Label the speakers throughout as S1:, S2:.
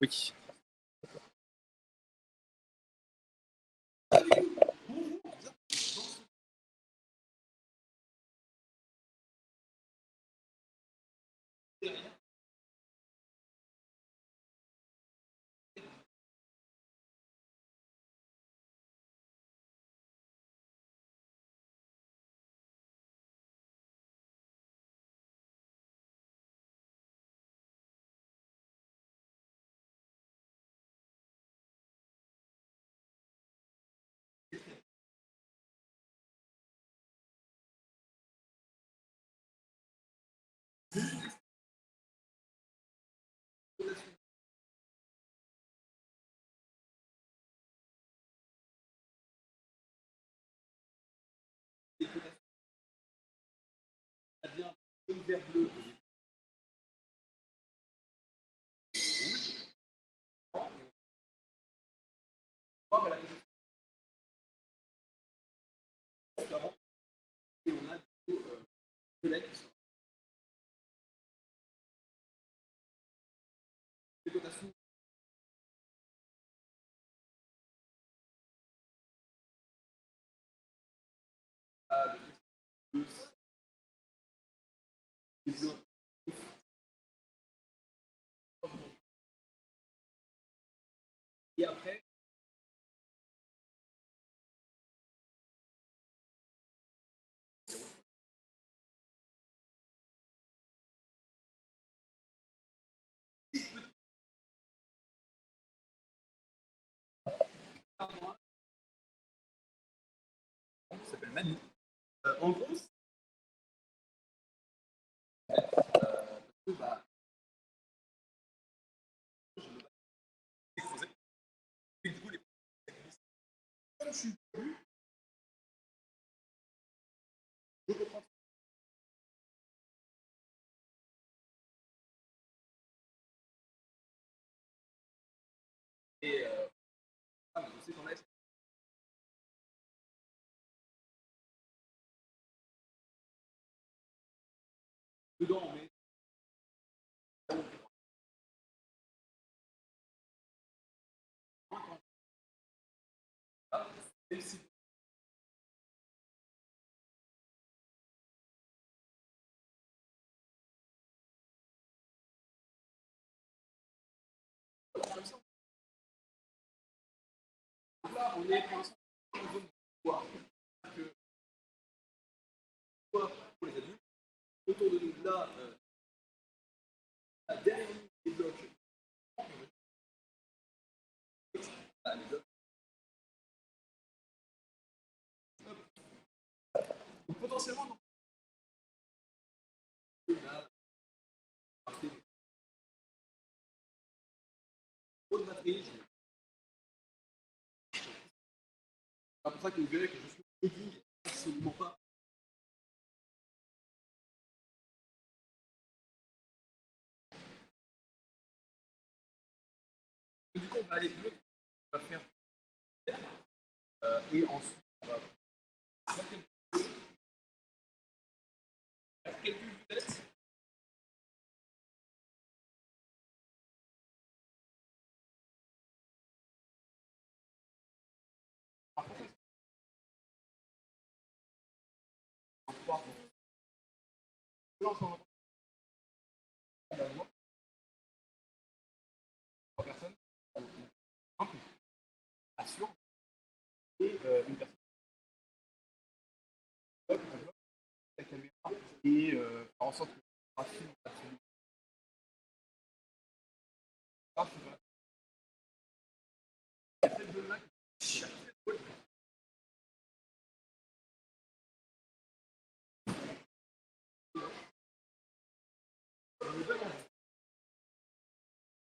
S1: Oui. Et après, ça s'appelle Manu. En gros, bah, c'est creusé. Et du coup, comme je suis et je sais qu'on a dedans, on met même si comme ça, là, on est pour l'instant en zone de pouvoir. Que pour les adultes, autour de nous, là, derrière nous, les blocs, les blocs. Donc, potentiellement, donc, là, trop de batterie. C'est pour ça que vous verrez que je suis trading absolument pas. Du coup, on va aller bleu, on va faire et ensuite, on va faire quelques vitesses. Par contre, on va pouvoir lancer trois personnes, un peu assure et une personne bloque, on bloque la caméra et faire en sorte que le graphisme absolument pas. Cette zone-là,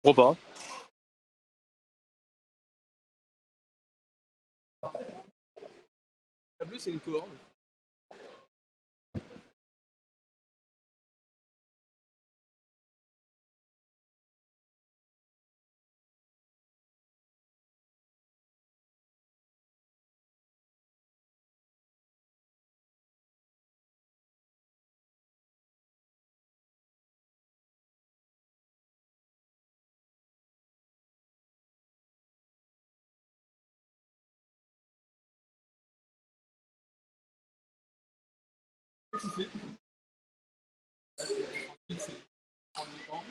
S1: repas. La bleue, c'est une cohorte. Chauffer. Là, c'est prendre du temps.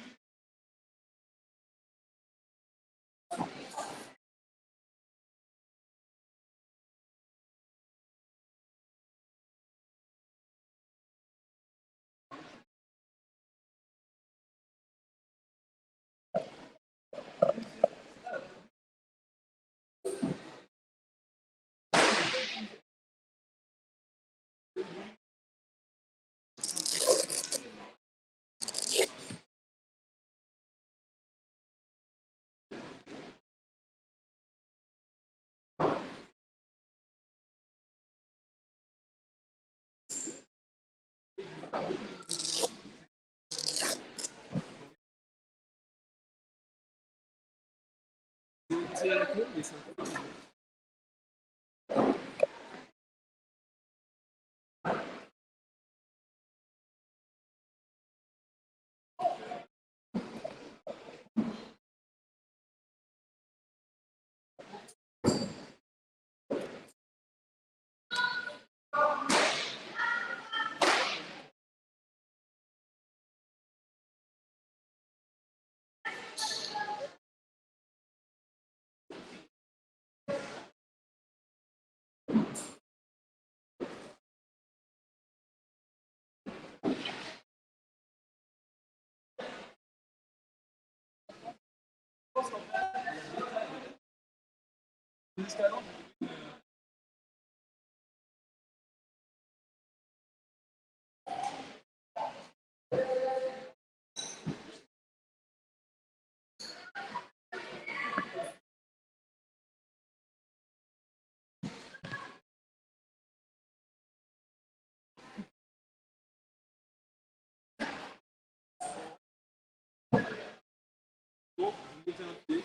S1: C'est la queue, mais c'est un peu. Jusqu'à là. Bon, vous mettez un pied.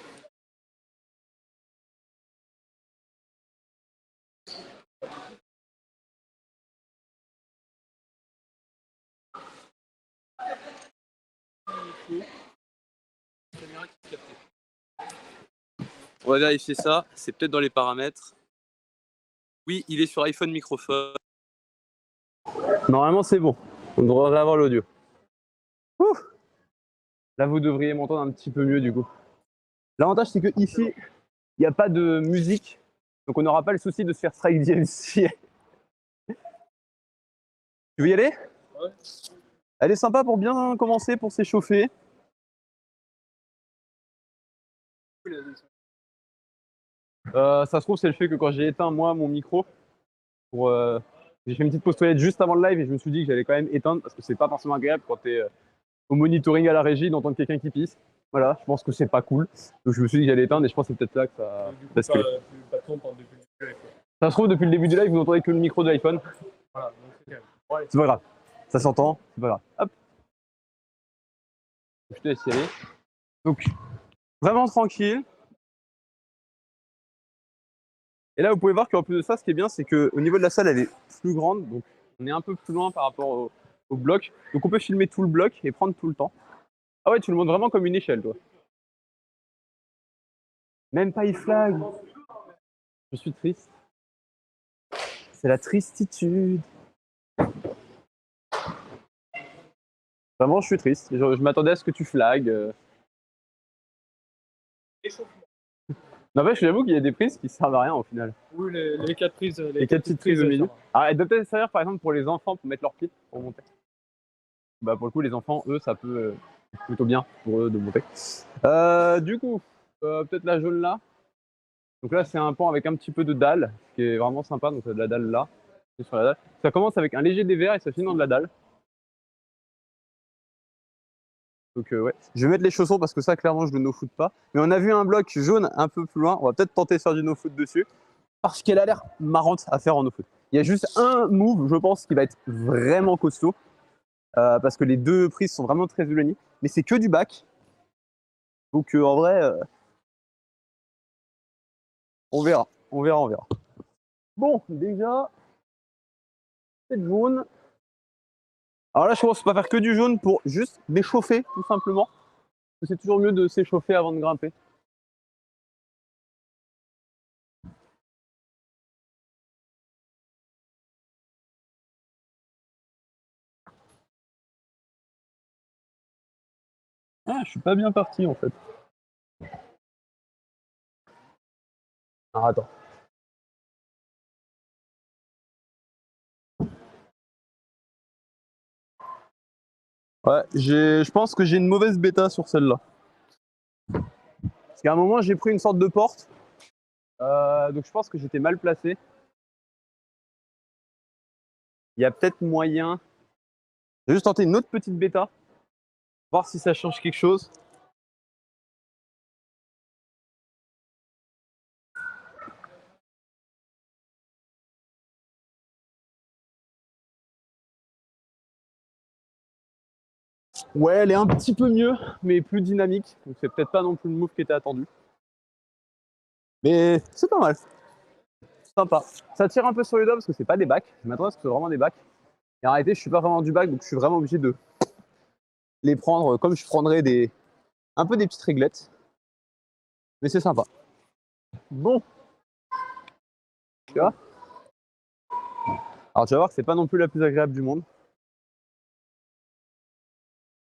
S1: Caméra qui capte. On va vérifier ça, c'est peut-être dans les paramètres. Oui, il est sur iPhone microphone. Normalement, c'est bon. On devrait avoir l'audio. Là, vous devriez m'entendre un petit peu mieux du coup. L'avantage, c'est que ici, il n'y a pas de musique, donc on n'aura pas le souci de se faire strike DMC. Tu veux y aller? Ouais. Elle est sympa pour bien commencer, pour s'échauffer. Ça se trouve, c'est le fait que quand j'ai éteint moi mon micro, j'ai fait une petite pause toilette juste avant le live et je me suis dit que j'allais quand même éteindre parce que c'est pas forcément agréable quand t'es au monitoring à la régie d'entendre quelqu'un qui pisse. Voilà, je pense que c'est pas cool. Donc je me suis dit que j'allais éteindre et je pense que c'est peut-être là que ça bascule. Ça se trouve, depuis le début du live, vous n'entendez que le micro de l'iPhone. Voilà, donc c'est calme. Ouais. C'est pas grave. Ça s'entend, c'est pas grave. Hop. Je te laisse y aller. Donc, vraiment tranquille. Et là, vous pouvez voir qu'en plus de ça, ce qui est bien, c'est qu'au niveau de la salle, elle est plus grande. Donc, on est un peu plus loin par rapport au bloc. Donc, on peut filmer tout le bloc et prendre tout le temps. Ah ouais, tu le montres vraiment comme une échelle, toi. Même pas e-flag. Je suis triste. C'est la tristitude. Vraiment, je suis triste. Je m'attendais à ce que tu flagues. Non, mais j'avoue qu'il y a des prises qui servent à rien au final.
S2: Oui, les 4 prises.
S1: Les 4 petites prises au milieu. Alors, elles doivent peut-être servir par exemple pour les enfants pour mettre leurs pieds pour monter. Bah, pour le coup, les enfants, eux, ça peut être plutôt bien pour eux de monter. Du coup, peut-être la jaune là. Donc là, c'est un pont avec un petit peu de dalle, ce qui est vraiment sympa. Donc, de la dalle là. Sur la dalle. Ça commence avec un léger dévers et ça finit dans de la dalle. Donc ouais, je vais mettre les chaussons parce que ça, clairement, je le no-foot pas. Mais on a vu un bloc jaune un peu plus loin. On va peut-être tenter de faire du no-foot dessus parce qu'elle a l'air marrante à faire en no-foot. Il y a juste un move, je pense, qui va être vraiment costaud parce que les deux prises sont vraiment très éloignées. Mais c'est que du back. Donc en vrai, on verra. On verra, on verra. Bon, déjà, c'est jaune. Alors là, je commence pas à faire que du jaune pour juste m'échauffer, tout simplement. C'est toujours mieux de s'échauffer avant de grimper. Ah, je suis pas bien parti en fait. Alors attends. Ouais, je pense que j'ai une mauvaise bêta sur celle-là. Parce qu'à un moment, j'ai pris une sorte de porte. Donc je pense que j'étais mal placé. Il y a peut-être moyen. Je vais juste tenter une autre petite bêta. Voir si ça change quelque chose. Ouais, elle est un petit peu mieux, mais plus dynamique. Donc c'est peut-être pas non plus le move qui était attendu. Mais c'est pas mal. Sympa. Ça tire un peu sur les doigts parce que c'est pas des bacs. Je m'attendais à ce que ce soit vraiment des bacs. Et en réalité, je suis pas vraiment du bac, donc je suis vraiment obligé de les prendre comme je prendrais un peu des petites réglettes. Mais c'est sympa. Bon. Tu vois. Alors tu vas voir que c'est pas non plus la plus agréable du monde.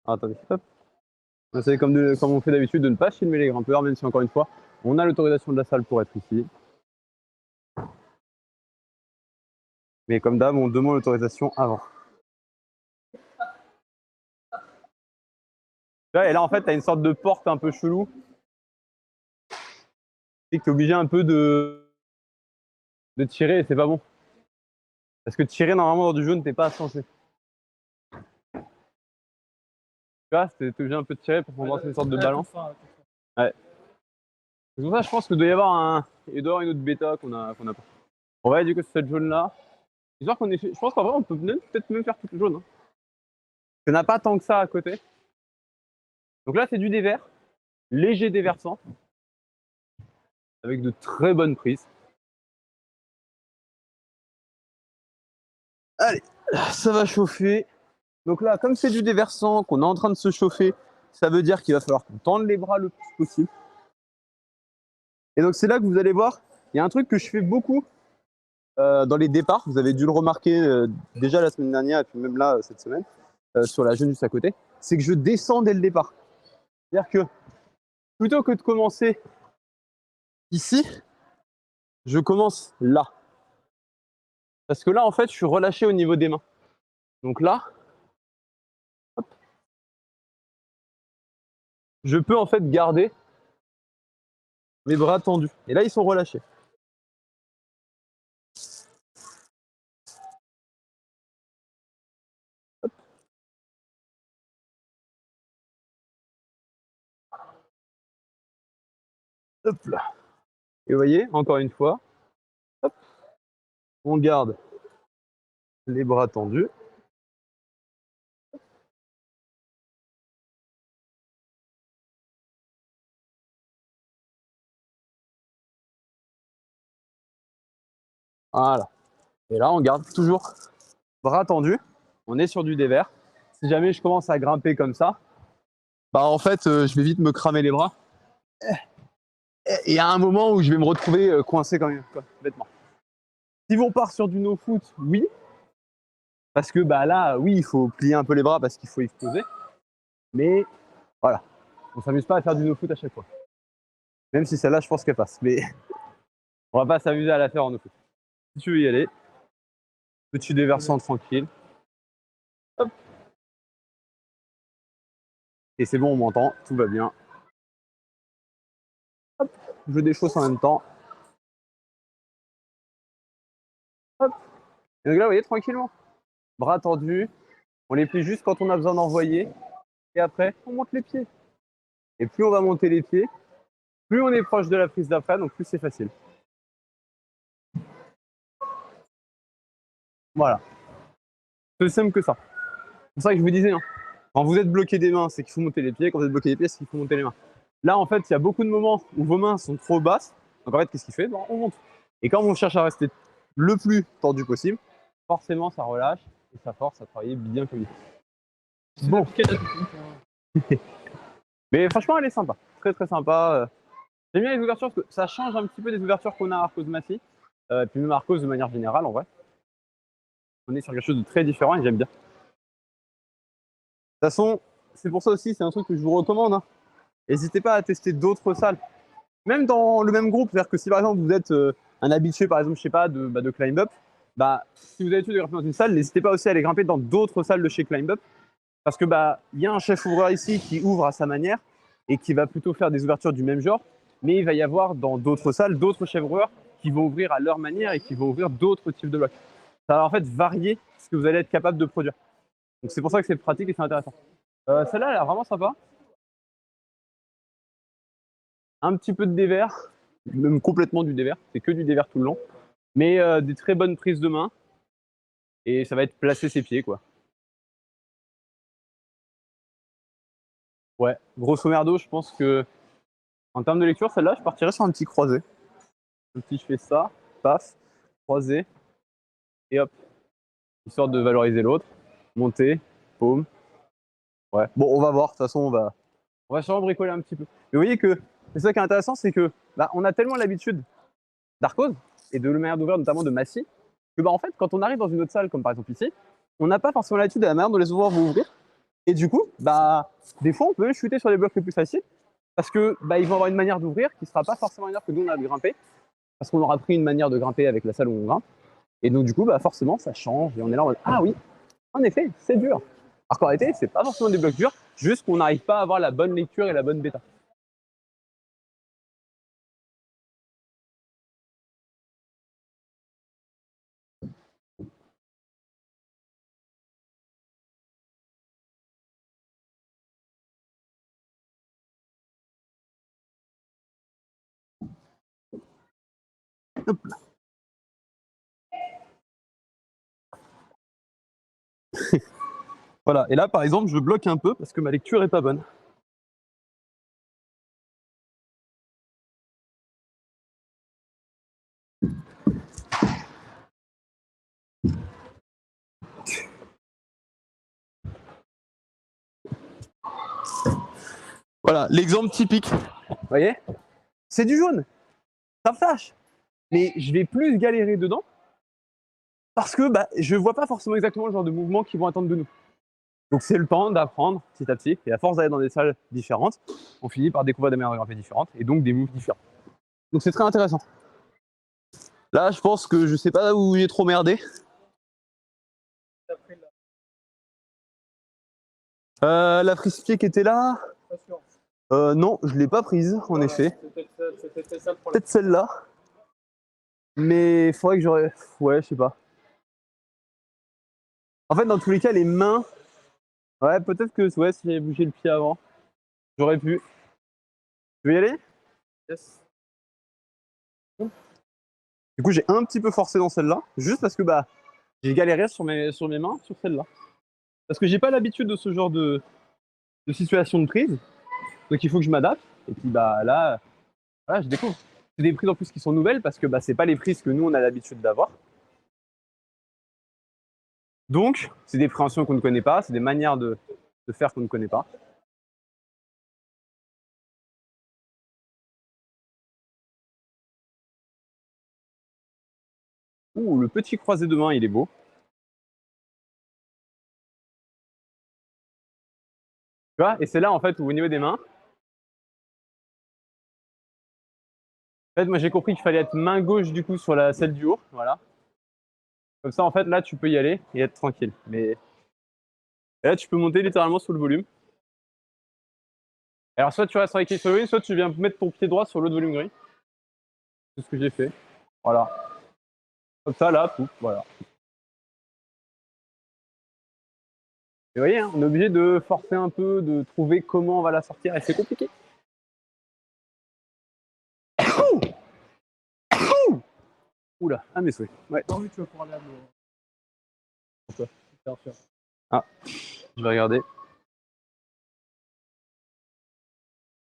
S1: Ah, attendez, hop. J'essaie comme on fait d'habitude de ne pas filmer les grimpeurs, même si encore une fois, on a l'autorisation de la salle pour être ici. Mais comme d'hab, on demande l'autorisation avant. Et là, en fait, tu as une sorte de porte un peu chelou. Et que tu es obligé un peu de tirer et c'est pas bon. Parce que tirer, normalement, dans du jaune, t'es pas censé. Tu vois, t'es obligé un peu de tirer pour pouvoir une sorte de balance. Ouais. C'est pour ça que je pense qu'il doit y avoir il doit y avoir une autre bêta qu'on a pas. On va du coup sur cette jaune là. Histoire qu'on ait fait. Je pense qu'en vrai on peut peut-être même faire toute le jaune. Hein. Il n'y en a pas tant que ça à côté. Donc là c'est du dévers. Léger déversant. Avec de très bonnes prises. Allez, ça va chauffer. Donc là, comme c'est du déversant, qu'on est en train de se chauffer, ça veut dire qu'il va falloir qu'on tende les bras le plus possible. Et donc c'est là que vous allez voir, il y a un truc que je fais beaucoup dans les départs, vous avez dû le remarquer déjà la semaine dernière et puis même là cette semaine, sur la jeune juste à côté, c'est que je descends dès le départ. C'est-à-dire que plutôt que de commencer ici, je commence là. Parce que là, en fait, je suis relâché au niveau des mains. Donc là, hop, je peux en fait garder mes bras tendus. Et là, ils sont relâchés. Hop. Hop là. Et vous voyez, encore une fois, hop, on garde les bras tendus. Voilà. Et là, on garde toujours bras tendus. On est sur du dévers. Si jamais je commence à grimper comme ça, bah en fait, je vais vite me cramer les bras. Et il y a un moment où je vais me retrouver coincé quand même, quoi, bêtement. Si on part sur du no-foot, oui. Parce que bah là, oui, il faut plier un peu les bras parce qu'il faut exploser. Mais voilà, on s'amuse pas à faire du no-foot à chaque fois. Même si celle-là, je pense qu'elle passe. Mais on va pas s'amuser à la faire en no-foot. Si tu veux y aller, petit déversant tranquille. Hop. Et c'est bon, on m'entend, tout va bien. Hop, je déchausse en même temps. Hop. Et donc là, vous voyez, tranquillement. Bras tendus. On les plie juste quand on a besoin d'envoyer. Et après, on monte les pieds. Et plus on va monter les pieds, plus on est proche de la prise d'après, donc plus c'est facile. Voilà. C'est simple que ça. C'est pour ça que je vous disais, hein, quand vous êtes bloqué des mains, c'est qu'il faut monter les pieds. Quand vous êtes bloqué des pieds, c'est qu'il faut monter les mains. Là, en fait, il y a beaucoup de moments où vos mains sont trop basses. Donc en fait, qu'est-ce qu'il fait? Bon, on monte. Et quand on cherche à rester le plus tendu possible, forcément, ça relâche et ça force à travailler bien comme il faut. Bon. Mais franchement, elle est sympa. Très très sympa. J'aime bien les ouvertures parce que ça change un petit peu des ouvertures qu'on a à Arcos Massy. Et puis même Arcos de manière générale, en vrai. On est sur quelque chose de très différent et j'aime bien. De toute façon, c'est pour ça aussi, c'est un truc que je vous recommande. Hein. N'hésitez pas à tester d'autres salles. Même dans le même groupe, c'est-à-dire que si par exemple vous êtes un habitué, par exemple, je sais pas, de Climb Up, bah, si vous avez l'habitude de grimper dans une salle, n'hésitez pas aussi à aller grimper dans d'autres salles de chez Climb Up. Parce que bah, y a un chef ouvreur ici qui ouvre à sa manière et qui va plutôt faire des ouvertures du même genre, mais il va y avoir dans d'autres salles d'autres chefs ouvreurs qui vont ouvrir à leur manière et qui vont ouvrir d'autres types de blocs. Ça va en fait varier ce que vous allez être capable de produire. Donc c'est pour ça que c'est pratique et c'est intéressant. Celle-là, elle a vraiment sympa. Un petit peu de dévers, même complètement du dévers, c'est que du dévers tout le long, mais des très bonnes prises de main et ça va être placer ses pieds quoi. Ouais, grosso merdo, je pense que en termes de lecture, celle-là, je partirais sur un petit croisé. Un petit, je fais ça, paf, croisé, et hop, histoire de valoriser l'autre, monter, paume. Ouais, bon, on va voir, de toute façon, on va sûrement bricoler un petit peu. Mais vous voyez que c'est ça qui est intéressant, c'est que bah, on a tellement l'habitude d'Arcos et de la manière d'ouvrir, notamment de Massy, que bah, en fait, quand on arrive dans une autre salle, comme par exemple ici, on n'a pas forcément l'habitude de la manière dont les ouvreurs vont ouvrir. Et du coup, bah, des fois, on peut chuter sur les blocs les plus faciles parce que bah, ils vont avoir une manière d'ouvrir qui ne sera pas forcément une manière que nous on a de grimper, parce qu'on aura pris une manière de grimper avec la salle où on grimpe. Et donc, du coup, bah, forcément, ça change et on est là en mode ah oui, en effet, c'est dur. Alors qu'en réalité, c'est pas forcément des blocs durs, juste qu'on n'arrive pas à avoir la bonne lecture et la bonne bêta. Hop là. Voilà, et là par exemple, je bloque un peu parce que ma lecture est pas bonne. Voilà, l'exemple typique. Vous voyez? C'est du jaune. Ça me fâche. Mais je vais plus galérer dedans parce que bah, je vois pas forcément exactement le genre de mouvement qu'ils vont attendre de nous. Donc c'est le temps d'apprendre petit à petit. Et à force d'aller dans des salles différentes, on finit par découvrir des manières de grimper différentes et donc des moves différents. Donc c'est très intéressant. Là, je pense que je sais pas où j'ai trop merdé. La prise pied qui était là. Non, je l'ai pas prise, en voilà, effet. Peut-être celle-là. Mais il faudrait que j'aurais. Ouais, je sais pas. En fait, dans tous les cas, les mains. Ouais, peut-être que ouais, si j'avais bougé le pied avant, j'aurais pu. Tu veux y aller? Yes. Du coup, j'ai un petit peu forcé dans celle-là, juste parce que bah, j'ai galéré sur mes mains sur celle-là. Parce que j'ai pas l'habitude de ce genre de situation de prise. Donc il faut que je m'adapte. Et puis bah là, voilà, je découvre. C'est des prises en plus qui sont nouvelles parce que bah, c'est pas les prises que nous on a l'habitude d'avoir. Donc, c'est des préhensions qu'on ne connaît pas, c'est des manières de faire qu'on ne connaît pas. Ouh, le petit croisé de main, il est beau. Tu vois? Et c'est là, en fait, où au niveau des mains, en fait, moi j'ai compris qu'il fallait être main gauche du coup sur celle du haut, voilà. Comme ça, en fait, là, tu peux y aller et être tranquille. Mais et là, tu peux monter littéralement sous le volume. Alors, soit tu restes avec sur le volume, soit tu viens mettre ton pied droit sur l'autre volume gris. C'est ce que j'ai fait. Voilà. Comme ça, là, pouf, voilà. Et vous voyez, hein, on est obligé de forcer un peu, de trouver comment on va la sortir, et c'est compliqué. Oula, ah mes souhaits. Ouais. Non, mais tu vas pouvoir aller à pourquoi? Ah, je vais regarder.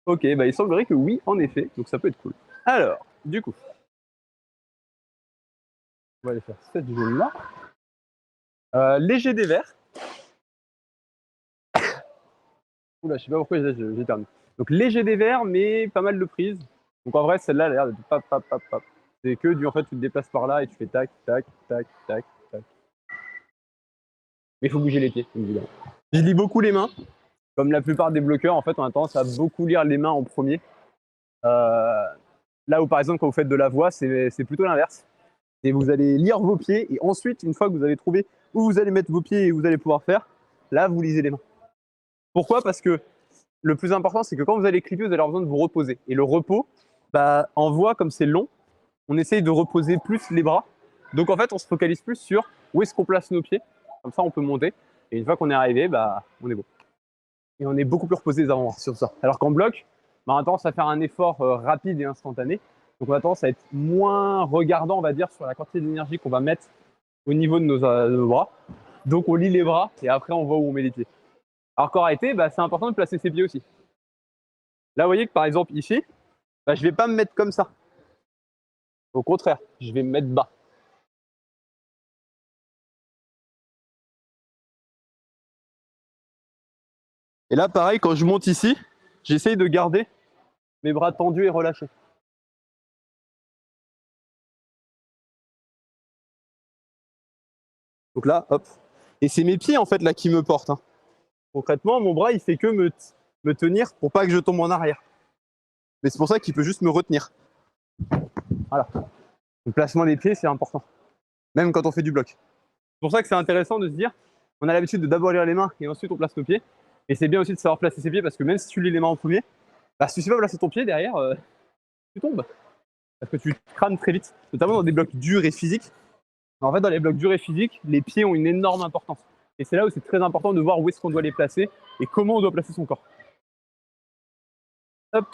S1: Ok, bah il semblerait que oui, en effet, donc ça peut être cool. Alors, du coup, on va aller faire cette zone-là. Léger des verts. Oula, je sais pas pourquoi j'ai terminé. Donc léger des verts, mais pas mal de prises. Donc en vrai, celle-là, elle a l'air de pap, pap, pap, pap. C'est que du, en fait, tu te déplaces par là et tu fais tac, tac, tac, tac, tac. Mais il faut bouger les pieds, évidemment. Je lis beaucoup les mains. Comme la plupart des bloqueurs, en fait, on a tendance à beaucoup lire les mains en premier. Là où, par exemple, quand vous faites de la voix, c'est plutôt l'inverse. Et vous allez lire vos pieds, et ensuite, une fois que vous avez trouvé où vous allez mettre vos pieds et où vous allez pouvoir faire, là, vous lisez les mains. Pourquoi? Parce que le plus important, c'est que quand vous allez clipper, vous allez avoir besoin de vous reposer. Et le repos, bah, en voix, comme c'est long, on essaye de reposer plus les bras. Donc en fait, on se focalise plus sur où est-ce qu'on place nos pieds. Comme ça, on peut monter. Et une fois qu'on est arrivé, bah, on est bon. Et on est beaucoup plus reposé les avant-bras sur ça. Alors qu'en bloc, bah, on a tendance à faire un effort rapide et instantané. Donc on a tendance à être moins regardant, on va dire, sur la quantité d'énergie qu'on va mettre au niveau de nos bras. Donc on lie les bras et après on voit où on met les pieds. Alors qu'en réalité, bah, c'est important de placer ses pieds aussi. Là, vous voyez que par exemple ici, bah, je ne vais pas me mettre comme ça. Au contraire, je vais me mettre bas. Et là, pareil, quand je monte ici, j'essaye de garder mes bras tendus et relâchés. Donc là, hop. Et c'est mes pieds en fait là qui me portent. Hein. Concrètement, mon bras, il fait que me tenir pour pas que je tombe en arrière. Mais c'est pour ça qu'il peut juste me retenir. Voilà. Le placement des pieds, c'est important. Même quand on fait du bloc. C'est pour ça que c'est intéressant de se dire, on a l'habitude de d'abord lire les mains et ensuite on place nos pieds. Et c'est bien aussi de savoir placer ses pieds parce que même si tu lis les mains en premier, bah, si tu sais pas placer ton pied derrière, tu tombes. Parce que tu crânes très vite, notamment dans des blocs durs et physiques. En fait, dans les blocs durs et physiques, les pieds ont une énorme importance. Et c'est là où c'est très important de voir où est-ce qu'on doit les placer et comment on doit placer son corps. Hop.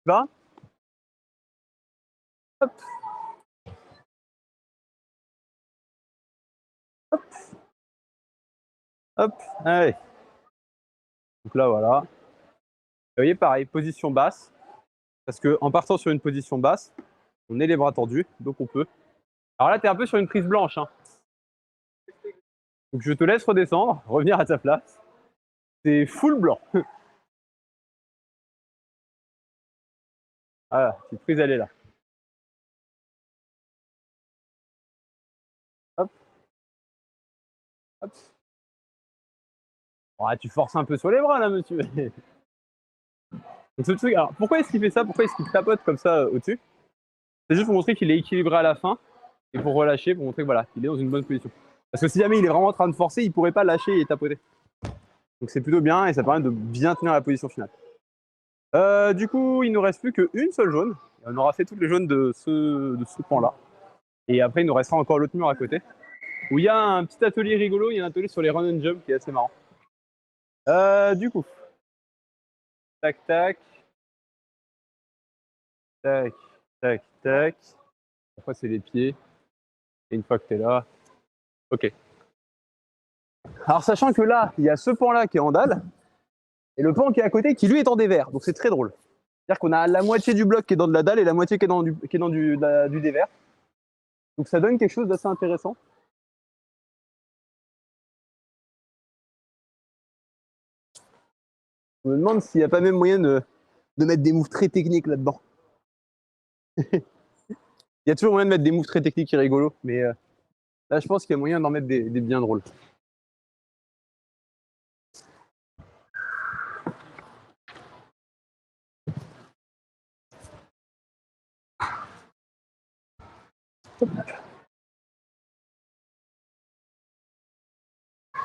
S1: Va. Hop. Hop. Hop. Allez. Donc là, voilà. Vous voyez, pareil, position basse. Parce qu'en partant sur une position basse, on est les bras tendus, donc on peut. Alors là, tu es un peu sur une prise blanche. Hein. Donc je te laisse redescendre, revenir à ta place. C'est full blanc. Voilà, cette prise, elle est là. Hop. Hop. Ouais, tu forces un peu sur les bras, là, monsieur. Donc, ce truc, alors, pourquoi est-ce qu'il fait ça? Pourquoi est-ce qu'il tapote comme ça au-dessus? C'est juste pour montrer qu'il est équilibré à la fin et pour relâcher, pour montrer voilà, qu'il est dans une bonne position. Parce que si jamais il est vraiment en train de forcer, il ne pourrait pas lâcher et tapoter. Donc c'est plutôt bien et ça permet de bien tenir la position finale. Du coup, il ne nous reste plus qu'une seule jaune. On aura fait toutes les jaunes de ce pan-là. Et après, il nous restera encore l'autre mur à côté. Où il y a un petit atelier rigolo, il y a un atelier sur les run and jump qui est assez marrant. Du coup, tac, tac. Tac, tac, tac. Après, c'est les pieds. Et une fois que tu es là, ok. Alors, sachant que là, il y a ce pan-là qui est en dalle, et le pan qui est à côté qui, lui, est en dévers. Donc, c'est très drôle. C'est-à-dire qu'on a la moitié du bloc qui est dans de la dalle et la moitié qui est dans du dévers. Donc, ça donne quelque chose d'assez intéressant. Je me demande s'il n'y a pas même moyen de mettre des moves très techniques là-dedans. Il y a toujours moyen de mettre des moves très techniques et rigolos, mais là, je pense qu'il y a moyen d'en mettre des bien drôles.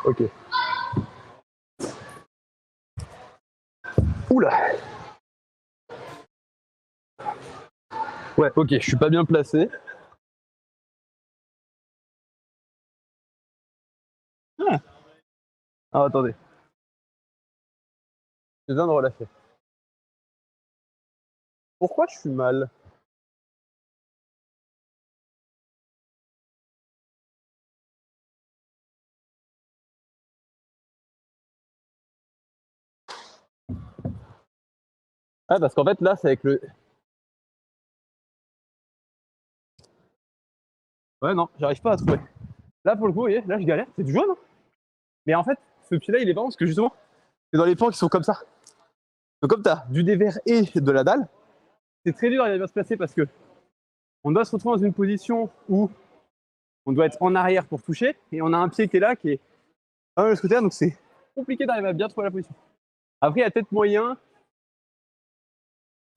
S1: Ok. Oula. Ouais, ok, je suis pas bien placé. Ah, ah attendez. Je viens de relâcher. Pourquoi je suis mal? Ah, parce qu'en fait, là, c'est avec le. Ouais, non, j'arrive pas à trouver. Là, pour le coup, vous voyez, là, je galère. C'est du jaune. Hein. Mais en fait, ce pied-là, il est pas parce que justement, c'est dans les pans qui sont comme ça. Donc, comme tu as du dévers et de la dalle, c'est très dur d'arriver à se placer parce que on doit se retrouver dans une position où on doit être en arrière pour toucher et on a un pied qui est là, qui est pas mal de ce côté-là. Donc, c'est compliqué d'arriver à bien trouver la position. Après, il y a peut-être moyen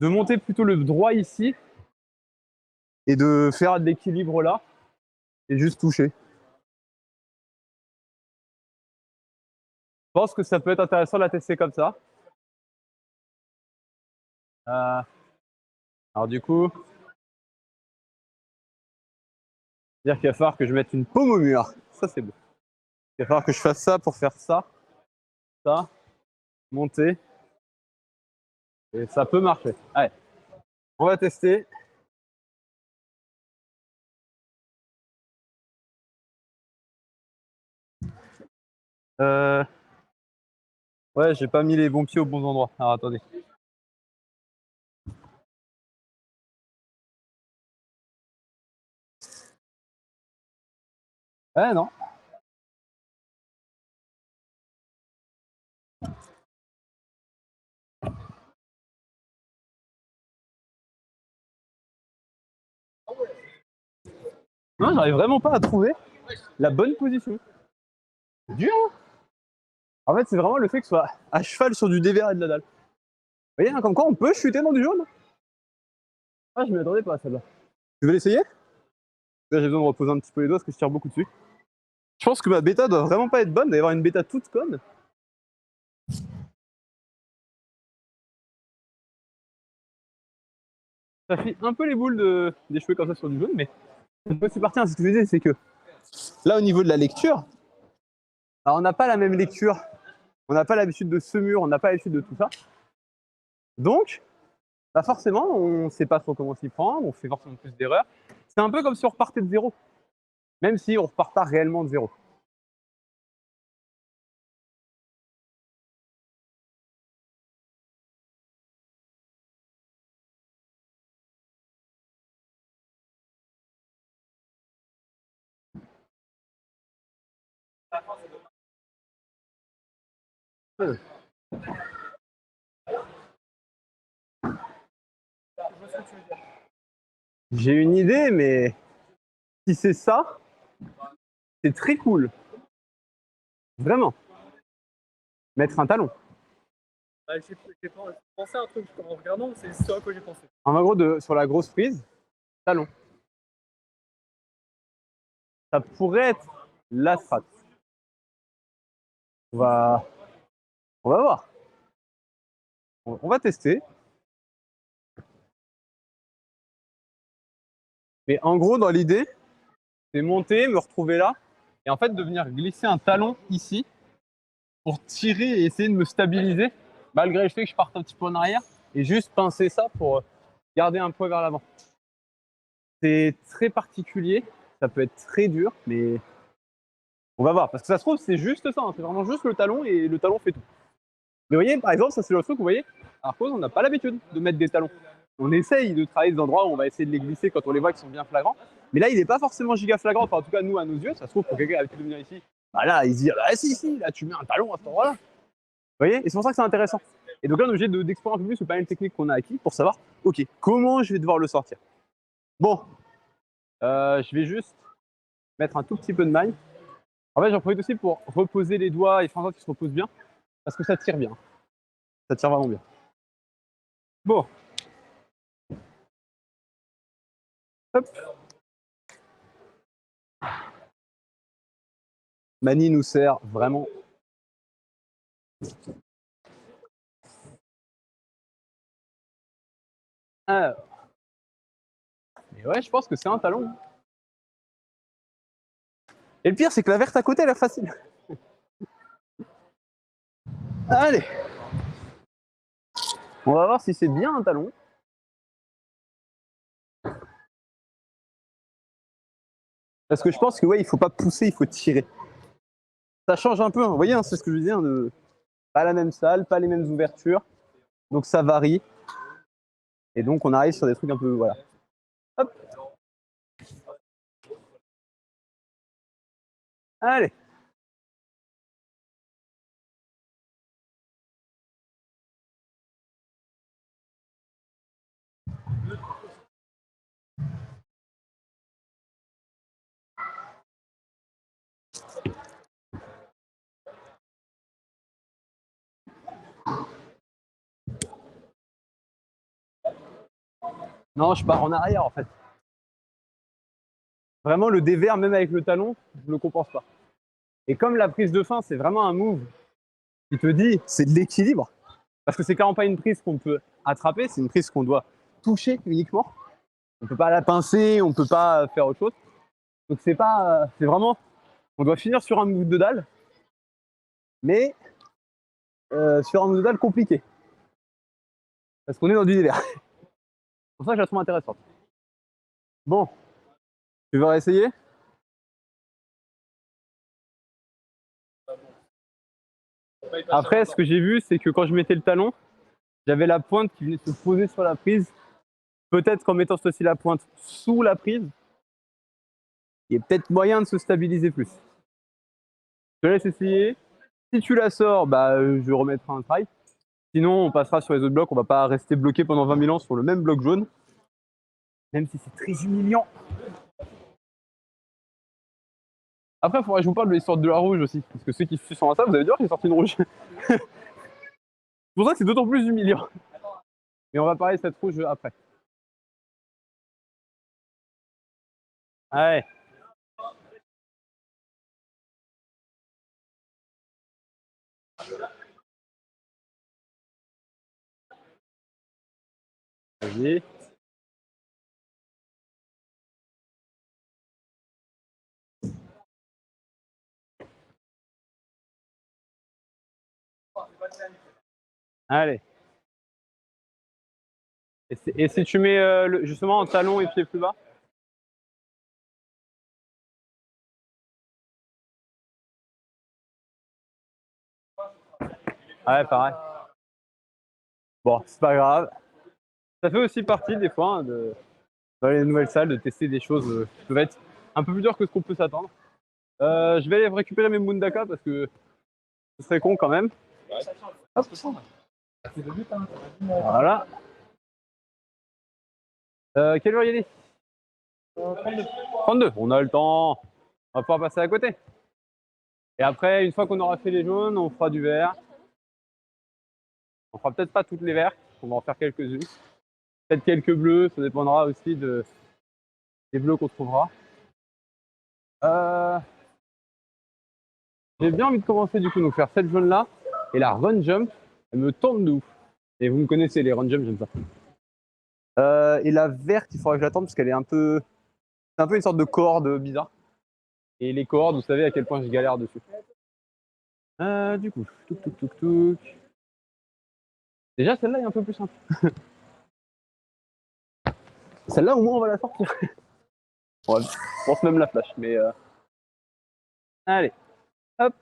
S1: de monter plutôt le droit ici et de faire de l'équilibre là et juste toucher. Je pense que ça peut être intéressant de la tester comme ça. Alors du coup, dire qu'il va falloir que je mette une paume au mur. Ça c'est beau. Il va falloir que je fasse ça pour faire ça, monter. Et ça peut marcher. Allez, on va tester. Ouais, j'ai pas mis les bons pieds aux bons endroits. Alors attendez. Non. Non, j'arrive vraiment pas à trouver la bonne position. C'est dur, hein. En fait, c'est vraiment le fait que ce soit à cheval sur du DVR et de la dalle. Vous voyez, hein, comme quoi on peut chuter dans du jaune. Ah, je m'y attendais pas à celle-là. Tu veux l'essayer? Là, j'ai besoin de reposer un petit peu les doigts parce que je tire beaucoup dessus. Je pense que ma bêta doit vraiment pas être bonne, d'avoir une bêta toute conne. Ça fait un peu les boules d'échouer comme ça sur du jaune, mais c'est parti. Ce que je disais, c'est que là, au niveau de la lecture, alors on n'a pas la même lecture, on n'a pas l'habitude de ce mur, on n'a pas l'habitude de tout ça. Donc, bah forcément, on ne sait pas trop comment s'y prendre, on fait forcément plus d'erreurs. C'est un peu comme si on repartait de zéro, même si on repart pas réellement de zéro. J'ai une idée, mais si c'est ça, c'est très cool. Vraiment. Mettre un talon.
S2: Bah, j'ai pensé à un truc en regardant, c'est ce à quoi j'ai pensé.
S1: En gros, sur la grosse prise, talon. Ça pourrait être la strat. On va, on va voir. On va tester. Mais en gros, dans l'idée, c'est monter, me retrouver là, et en fait de venir glisser un talon ici pour tirer et essayer de me stabiliser, malgré le fait que je parte un petit peu en arrière, et juste pincer ça pour garder un poids vers l'avant. C'est très particulier, ça peut être très dur, mais on va voir. Parce que ça se trouve, c'est juste ça, hein. C'est vraiment juste le talon et le talon fait tout. Mais vous voyez, par exemple, ça c'est le truc, vous voyez, à Arcos, on n'a pas l'habitude de mettre des talons. On essaye de travailler des endroits où on va essayer de les glisser quand on les voit qui sont bien flagrants. Mais là, il n'est pas forcément giga flagrant, enfin en tout cas nous à nos yeux. Ça se trouve, pour quelqu'un qui a l'habitude de venir ici, bah là, il se dit, ah si, là tu mets un talon à cet endroit-là. Vous voyez, et c'est pour ça que c'est intéressant. Et donc là, on est obligé d'explorer un peu plus le panel technique qu'on a acquis pour savoir, ok, comment je vais devoir le sortir. Bon, je vais juste mettre un tout petit peu de maille. En fait, j'en profite aussi pour reposer les doigts et faire en sorte qu'ils se reposent bien, parce que ça tire bien. Ça tire vraiment bien. Bon. Hop. Mani nous sert vraiment. Alors. Mais ouais, je pense que c'est un talon. Et le pire, c'est que la verte à côté, elle est facile. Allez. On va voir si c'est bien un talon. Parce que je pense que ouais, il faut pas pousser, il faut tirer. Ça change un peu, hein. Vous voyez, hein, c'est ce que je disais, hein, pas la même salle, pas les mêmes ouvertures. Donc ça varie. Et donc on arrive sur des trucs un peu. Voilà. Hop. Allez. Non, je pars en arrière en fait. Vraiment, le dévers, même avec le talon, je le compense pas. Et comme la prise de fin, c'est vraiment un move qui te dit, c'est de l'équilibre. Parce que c'est clairement pas une prise qu'on peut attraper, c'est une prise qu'on doit toucher uniquement. On peut pas la pincer, on peut pas faire autre chose. Donc c'est pas, c'est vraiment, on doit finir sur un move de dalle, mais sur un move de dalle compliqué. Parce qu'on est dans du dévers. Pour ça, je la trouve intéressante. Bon, tu veux réessayer? Après, ce que j'ai vu, c'est que quand je mettais le talon, j'avais la pointe qui venait se poser sur la prise. Peut-être qu'en mettant aussi la pointe sous la prise, il y a peut-être moyen de se stabiliser plus. Je te laisse essayer. Si tu la sors, bah, je remettrai un try. Sinon, on passera sur les autres blocs. On va pas rester bloqué pendant 20 000 ans sur le même bloc jaune. Même si c'est très humiliant. Après, il faudrait que je vous parle de l'histoire de la rouge aussi. Parce que ceux qui suivent sur Insta, vous allez dire que j'ai sorti une rouge. C'est pour ça que c'est d'autant plus humiliant. Mais on va parler de cette rouge après. Allez. Vas-y. Allez. Et si tu mets justement en talon et pied plus bas? Ouais, pareil. Bon, c'est pas grave. Ça fait aussi partie des fois hein, dans les nouvelles salles de tester des choses qui peuvent être un peu plus dures que ce qu'on peut s'attendre. Je vais aller récupérer mes Mundaka parce que ce serait con quand même. Hop. Voilà. Quelle heure il est? 32. 32. On a le temps. On va pouvoir passer à côté. Et après, une fois qu'on aura fait les jaunes, on fera du vert. On fera peut-être pas toutes les verts. On va en faire quelques-unes. Peut-être quelques bleus. Ça dépendra aussi des bleus qu'on trouvera. J'ai bien envie de commencer du coup, donc faire cette jaune là. Et la run jump, elle me tente de ouf. Et vous me connaissez, les run jump, j'aime ça. Et la verte, il faudra que je l'attende parce qu'elle est un peu. C'est un peu une sorte de corde bizarre. Et les cordes, vous savez à quel point je galère dessus. Du coup, touc touc touc touc. Déjà, celle-là est un peu plus simple. Celle-là, au moins, on va la sortir. Ouais, je pense même la flash, mais. Allez, hop.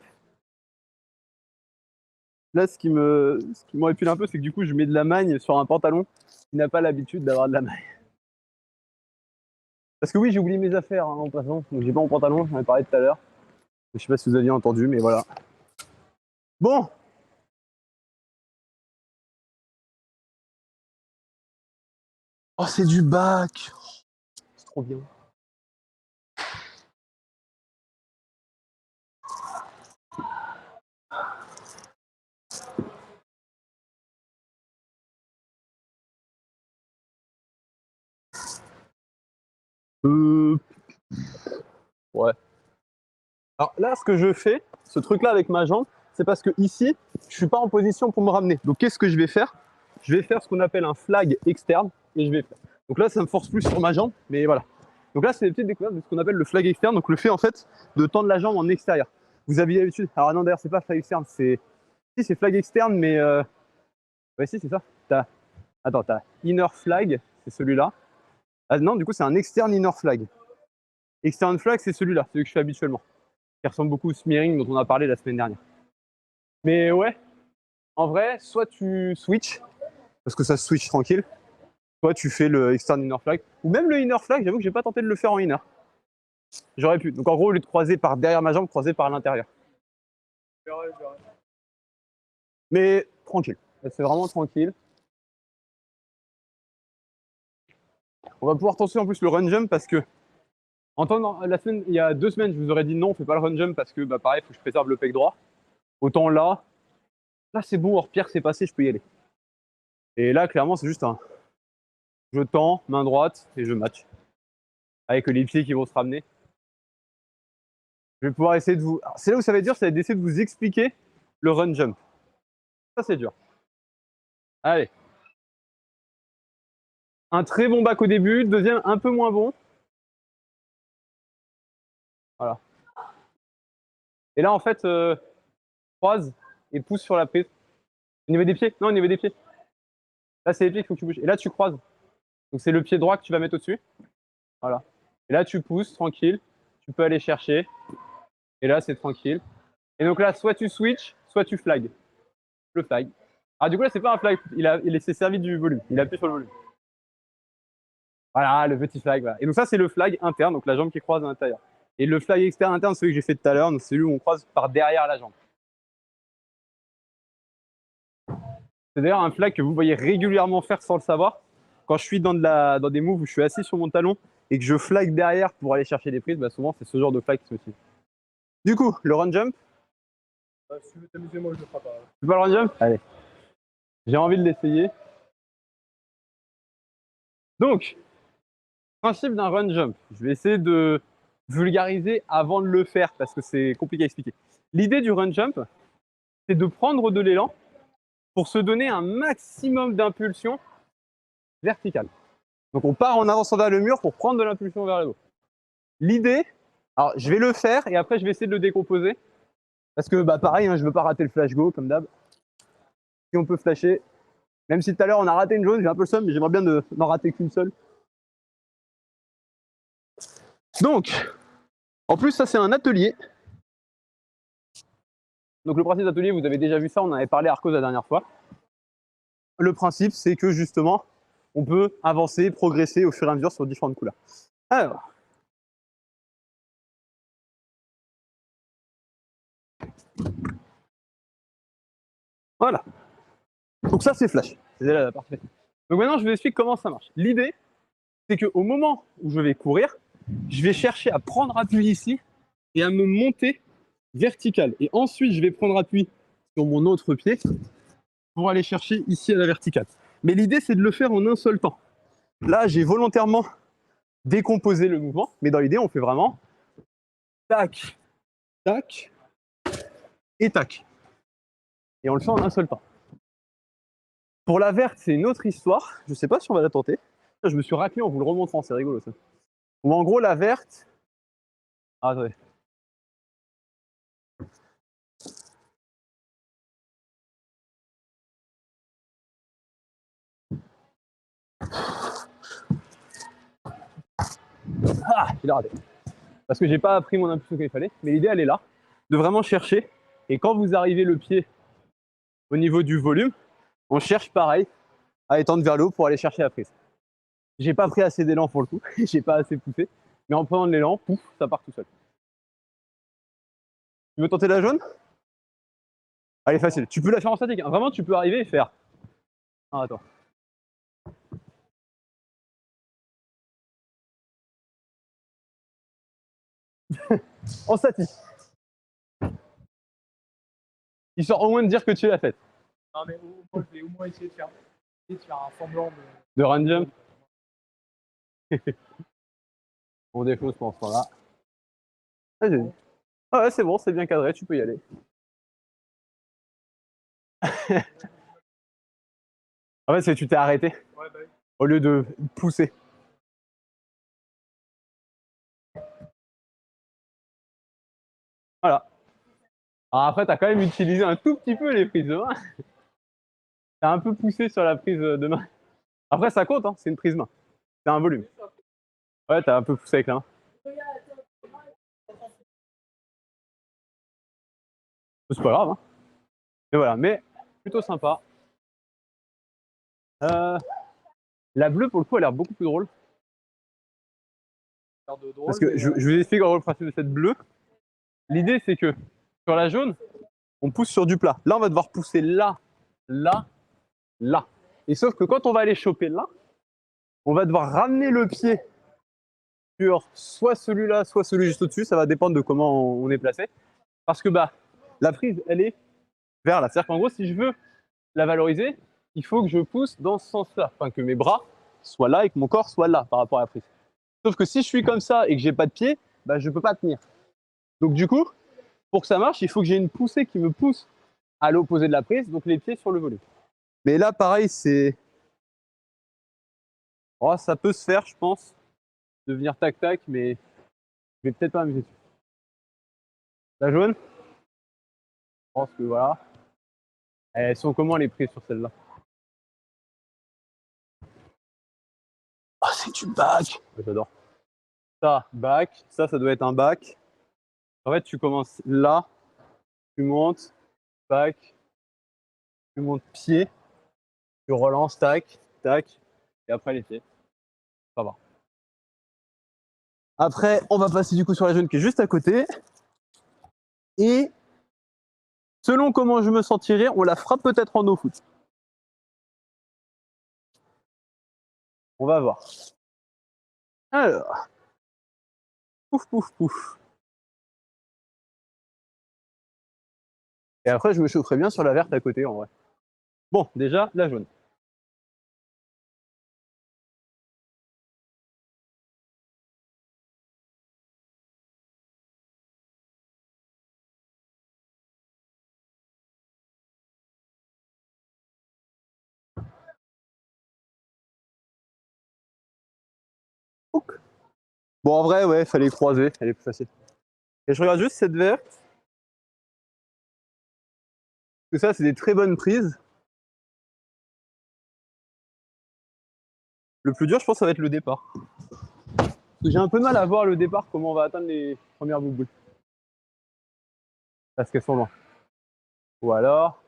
S1: Là, ce qui m'aurait un peu, c'est que du coup, je mets de la magne sur un pantalon qui n'a pas l'habitude d'avoir de la magne. Parce que oui, j'ai oublié mes affaires hein, en passant, donc j'ai pas mon pantalon, j'en ai parlé tout à l'heure. Je sais pas si vous aviez entendu, mais voilà. Bon. Oh, c'est du bac. C'est trop bien. Ouais. Alors là, ce que je fais, ce truc-là avec ma jambe, c'est parce que ici, je suis pas en position pour me ramener. Donc qu'est-ce que je vais faire? Je vais faire ce qu'on appelle un flag externe et je vais faire. Donc là, ça me force plus sur ma jambe, mais voilà. Donc là, c'est des petites découvertes de ce qu'on appelle le flag externe, donc le fait en fait de tendre la jambe en extérieur. Vous aviez l'habitude. Alors non, d'ailleurs, c'est pas flag externe, c'est. Si, c'est flag externe, mais. Ouais, si, c'est ça. Attends, t'as inner flag, c'est celui-là. Ah non, du coup, c'est un externe inner flag. Externe flag, c'est celui-là, celui que je fais habituellement. Qui ressemble beaucoup au smearing dont on a parlé la semaine dernière. Mais ouais, en vrai, soit tu switches, parce que ça se switch tranquille, soit tu fais le externe inner flag, ou même le inner flag, j'avoue que j'ai pas tenté de le faire en inner. J'aurais pu. Donc en gros, au lieu de croiser par derrière ma jambe, croiser par l'intérieur. Mais tranquille. C'est vraiment tranquille. On va pouvoir tenter en plus le run jump parce que il y a 2 semaines, je vous aurais dit non, on fait pas le run jump parce que bah pareil, il faut que je préserve le pec droit. Autant là, Là, c'est bon, hors pierre, c'est passé, je peux y aller. Et là, clairement, c'est juste un. Je tends, main droite, et je match. Avec les pieds qui vont se ramener. Je vais pouvoir essayer de vous. C'est là où ça va être dur, ça va être d'essayer de vous expliquer le run jump. Ça, c'est dur. Allez. Un très bon back au début, deuxième un peu moins bon. Voilà. Et là, en fait, croise et pousse sur la prise. Au niveau des pieds? Non, au niveau des pieds. Là, c'est les pieds qu'il faut que tu bouges. Et là, tu croises. Donc, c'est le pied droit que tu vas mettre au-dessus. Voilà. Et là, tu pousses tranquille. Tu peux aller chercher. Et là, c'est tranquille. Et donc là, soit tu switch, soit tu flag. Le flag. Ah, du coup, là, c'est pas un flag. Il s'est servi du volume. Il a appuyé sur le volume. Voilà, le petit flag. Voilà. Et donc, ça, c'est le flag interne. Donc, la jambe qui croise à l'intérieur. Et le flag externe interne, celui que j'ai fait tout à l'heure, c'est celui où on croise par derrière la jambe. C'est d'ailleurs un flag que vous voyez régulièrement faire sans le savoir. Quand je suis dans des moves où je suis assis sur mon talon et que je flag derrière pour aller chercher des prises, bah souvent c'est ce genre de flag qui se utilise. Du coup, le run jump.
S2: Si tu veux t'amuser, moi je le ferai pas.
S1: Tu veux pas le run jump? Allez. J'ai envie de l'essayer. Donc, principe d'un run jump. Je vais essayer de vulgariser avant de le faire parce que c'est compliqué à expliquer. L'idée du run jump, c'est de prendre de l'élan pour se donner un maximum d'impulsion verticale. Donc on part en avançant vers le mur pour prendre de l'impulsion vers le haut. L'idée, alors je vais le faire et après je vais essayer de le décomposer. Parce que bah pareil, hein, je ne veux pas rater le flash go comme d'hab. Si on peut flasher, même si tout à l'heure on a raté une jaune, j'ai un peu le seum, mais j'aimerais bien n'en rater qu'une seule. Donc, en plus ça c'est un atelier. Donc le principe d'atelier, vous avez déjà vu ça, on en avait parlé à Arcos la dernière fois. Le principe c'est que justement, on peut avancer, progresser au fur et à mesure sur différentes couleurs. Alors, voilà. Donc ça c'est flash. C'est là, parfait. Donc maintenant je vous explique comment ça marche. L'idée, c'est qu'au moment où je vais courir, je vais chercher à prendre appui ici et à me monter vertical. Et ensuite, je vais prendre appui sur mon autre pied pour aller chercher ici à la verticale. Mais l'idée, c'est de le faire en un seul temps. Là, j'ai volontairement décomposé le mouvement, mais dans l'idée, on fait vraiment tac, tac et tac. Et on le fait en un seul temps. Pour la verte, c'est une autre histoire. Je ne sais pas si on va la tenter. Je me suis raclé en vous le remontrant, c'est rigolo ça. Ou en gros, la verte. Ah, attendez. Ah, il a raté. Parce que j'ai pas appris mon impulsion qu'il fallait. Mais l'idée, elle est là. De vraiment chercher. Et quand vous arrivez le pied au niveau du volume, on cherche pareil à étendre vers le haut pour aller chercher la prise. J'ai pas pris assez d'élan pour le coup. J'ai pas assez poussé. Mais en prenant de l'élan, pouf, ça part tout seul. Tu veux tenter la jaune? Allez, facile. Tu peux la faire en statique. Hein. Vraiment, tu peux arriver et faire. Ah, attends. En statique. Il sort au moins de dire que tu l'as faite.
S2: Non, mais moi, je vais au moins essayer de faire un semblant
S1: de run jump. Bon défaut je pense, voilà. Vas-y. Ah ouais, c'est bon, c'est bien cadré, tu peux y aller. En fait, c'est tu t'es arrêté.
S2: Ouais, bah oui.
S1: Au lieu de pousser. Voilà. Alors après, tu as quand même utilisé un tout petit peu les prises de main. Tu as un peu poussé sur la prise de main. Après, ça compte, hein, c'est une prise main. C'est un volume. Ouais, tu as un peu poussé avec la main. C'est pas grave. Hein. Mais voilà, mais plutôt sympa. La bleue, pour le coup, elle a l'air beaucoup plus drôle. Parce que je vous explique le principe de cette bleue. L'idée, c'est que sur la jaune, on pousse sur du plat. Là, on va devoir pousser là, là, là. Et sauf que quand on va aller choper là, on va devoir ramener le pied sur soit celui-là, soit celui juste au-dessus. Ça va dépendre de comment on est placé. Parce que bah, la prise, elle est vers là. C'est-à-dire qu'en gros, si je veux la valoriser, il faut que je pousse dans ce sens-là. Enfin, que mes bras soient là et que mon corps soit là par rapport à la prise. Sauf que si je suis comme ça et que j'ai pas de pied, bah, je peux pas tenir. Donc du coup, pour que ça marche, il faut que j'ai une poussée qui me pousse à l'opposé de la prise, donc les pieds sur le volume. Mais là, pareil, c'est... Oh, ça peut se faire, je pense, de venir tac-tac, mais je vais peut-être pas m'amuser dessus. La jaune? Je pense que voilà. Elles sont comment les prises sur celle-là? Ah, c'est du back! Ouais, j'adore. Ça, back. Ça doit être un back. En fait, tu commences là, tu montes, back, tu montes pied, tu relances, tac, tac, et après les pieds. Ça va. Après, on va passer du coup sur la jaune qui est juste à côté. Et selon comment je me sentirai, on la fera peut-être en no foot. On va voir. Alors, pouf, pouf, pouf. Et après, je me chaufferai bien sur la verte à côté, en vrai. Bon, déjà, la jaune. Ouc. Bon, en vrai, ouais, fallait croiser, elle est plus facile. Et je regarde juste cette verte. Parce que ça, c'est des très bonnes prises. Le plus dur, je pense, ça va être le départ. Parce que j'ai un peu de mal à voir le départ, comment on va atteindre les premières bouboules. Parce qu'elles sont loin. Ou alors...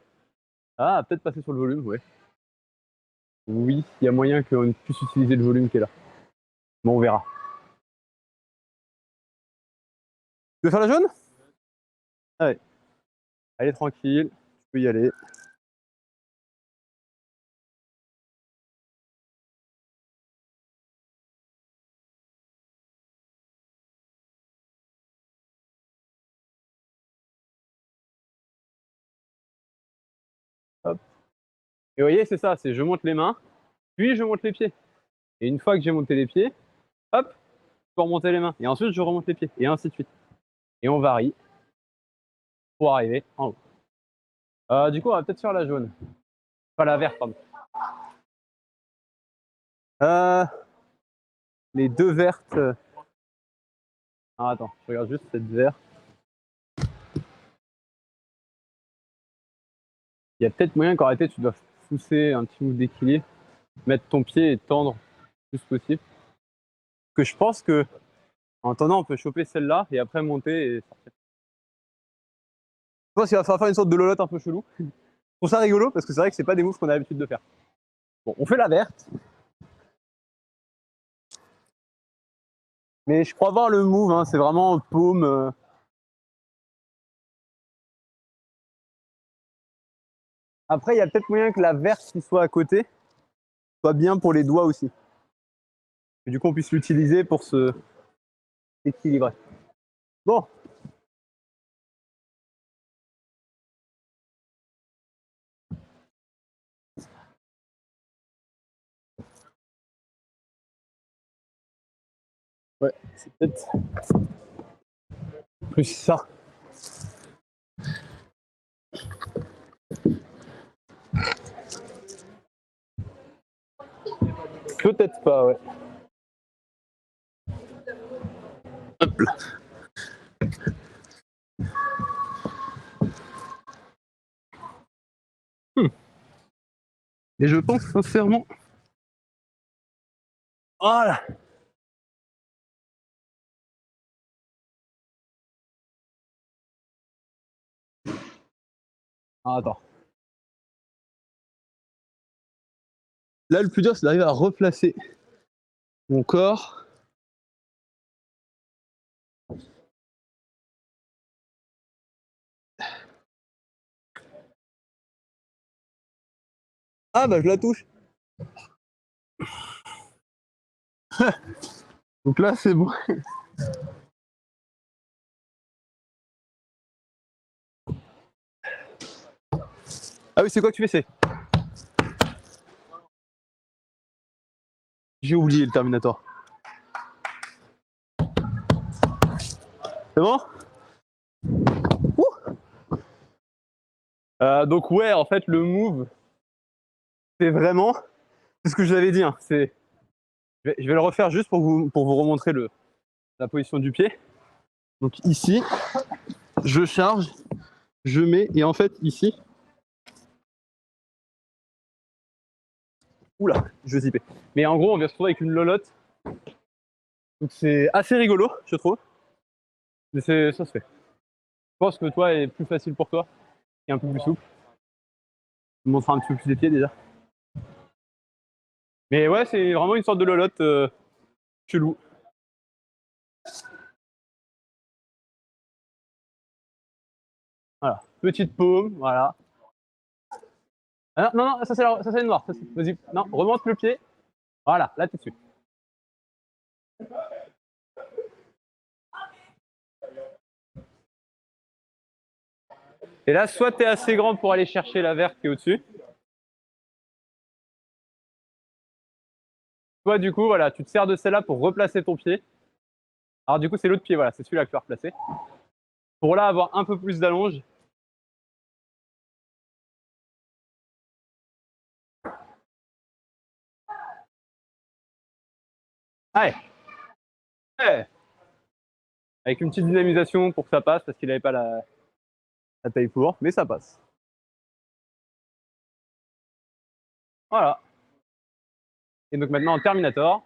S1: Ah, peut-être passer sur le volume, ouais. Oui, il y a moyen qu'on puisse utiliser le volume qui est là. Bon, on verra. Tu veux faire la jaune? Allez. Allez, tranquille. Tu peux y aller. Hop. Et vous voyez, c'est ça, c'est je monte les mains, puis je monte les pieds. Et une fois que j'ai monté les pieds, hop, je peux remonter les mains. Et ensuite, je remonte les pieds. Et ainsi de suite. Et on varie pour arriver en haut. Du coup, on va peut-être faire la jaune. Pas la verte, pardon. Les deux vertes. Ah, attends, je regarde juste cette verte. Il y a peut-être moyen qu'en réalité, tu dois pousser un petit move d'équilibre, mettre ton pied et tendre le plus possible. Que je pense que en tendant, on peut choper celle-là et après monter et sortir. Je pense qu'il va falloir faire une sorte de lolotte un peu chelou. Je trouve ça rigolo parce que c'est vrai que c'est pas des moves qu'on a l'habitude de faire. Bon, on fait la verte. Mais je crois voir le move, hein, c'est vraiment paume. Après, il y a peut-être moyen que la verte qui soit à côté soit bien pour les doigts aussi. Et du coup, on puisse l'utiliser pour se équilibrer. Bon. Ouais, c'est peut-être plus ça. Peut-être pas, ouais. Hop là. Et je pense sincèrement. Voilà. Ah, attends. Là, le plus dur, c'est d'arriver à replacer mon corps. Ah, bah, je la touche. Donc là, c'est bon. Ah oui, c'est quoi que tu fais? C'est. J'ai oublié le Terminator. C'est bon? Donc ouais, en fait, le move, c'est vraiment, c'est ce que je vous avais dit, hein, je vais le refaire juste pour vous remontrer la position du pied. Donc ici, je charge, je mets, et en fait ici, oula, je vais zipper. Mais en gros, on vient se retrouver avec une lolotte. Donc c'est assez rigolo, je trouve. Mais ça se fait. Je pense que toi est plus facile pour toi, et un peu plus souple. Je vous montrer un petit peu plus des pieds déjà. Mais ouais, c'est vraiment une sorte de lolotte chelou. Voilà, petite paume, voilà. Ah, non, non, ça c'est le noir. Vas-y, non, remonte le pied. Voilà, là t'es dessus. Et là, soit t'es assez grand pour aller chercher la verte qui est au-dessus. Soit du coup, voilà, tu te sers de celle-là pour replacer ton pied. Alors du coup, c'est l'autre pied, voilà, c'est celui-là que tu vas replacer. Pour là avoir un peu plus d'allonge. Allez. Ouais. Avec une petite dynamisation pour que ça passe, parce qu'il n'avait pas la taille pour, mais ça passe. Voilà. Et donc maintenant en Terminator.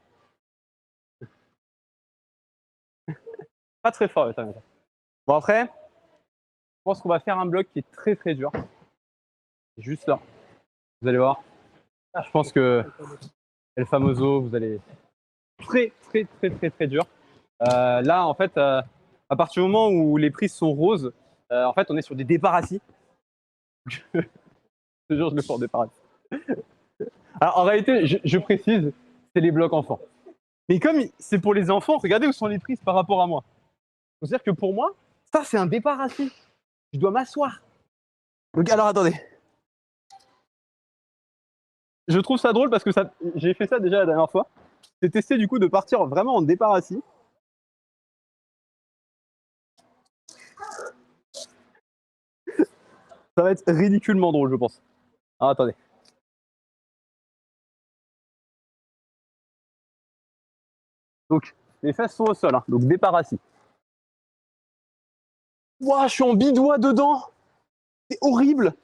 S1: Pas très fort le Terminator. Bon après, je pense qu'on va faire un bloc qui est très très dur. Juste là. Vous allez voir. Je pense que El Famoso, vous allez très très très très très dur. Là en fait, à partir du moment où les prises sont roses, en fait on est sur des départs assis. Je te jure, je le fais en départ assis. Alors en réalité, je précise, c'est les blocs enfants. Mais comme c'est pour les enfants, regardez où sont les prises par rapport à moi. C'est-à-dire que pour moi, ça c'est un départ assis. Je dois m'asseoir. Donc alors attendez. Je trouve ça drôle parce que j'ai fait ça déjà la dernière fois. J'ai testé du coup de partir vraiment en départ assis. Ça va être ridiculement drôle, je pense. Alors attendez. Donc les fesses sont au sol, hein. Donc départ assis. Ouah, je suis en bidois dedans. C'est horrible.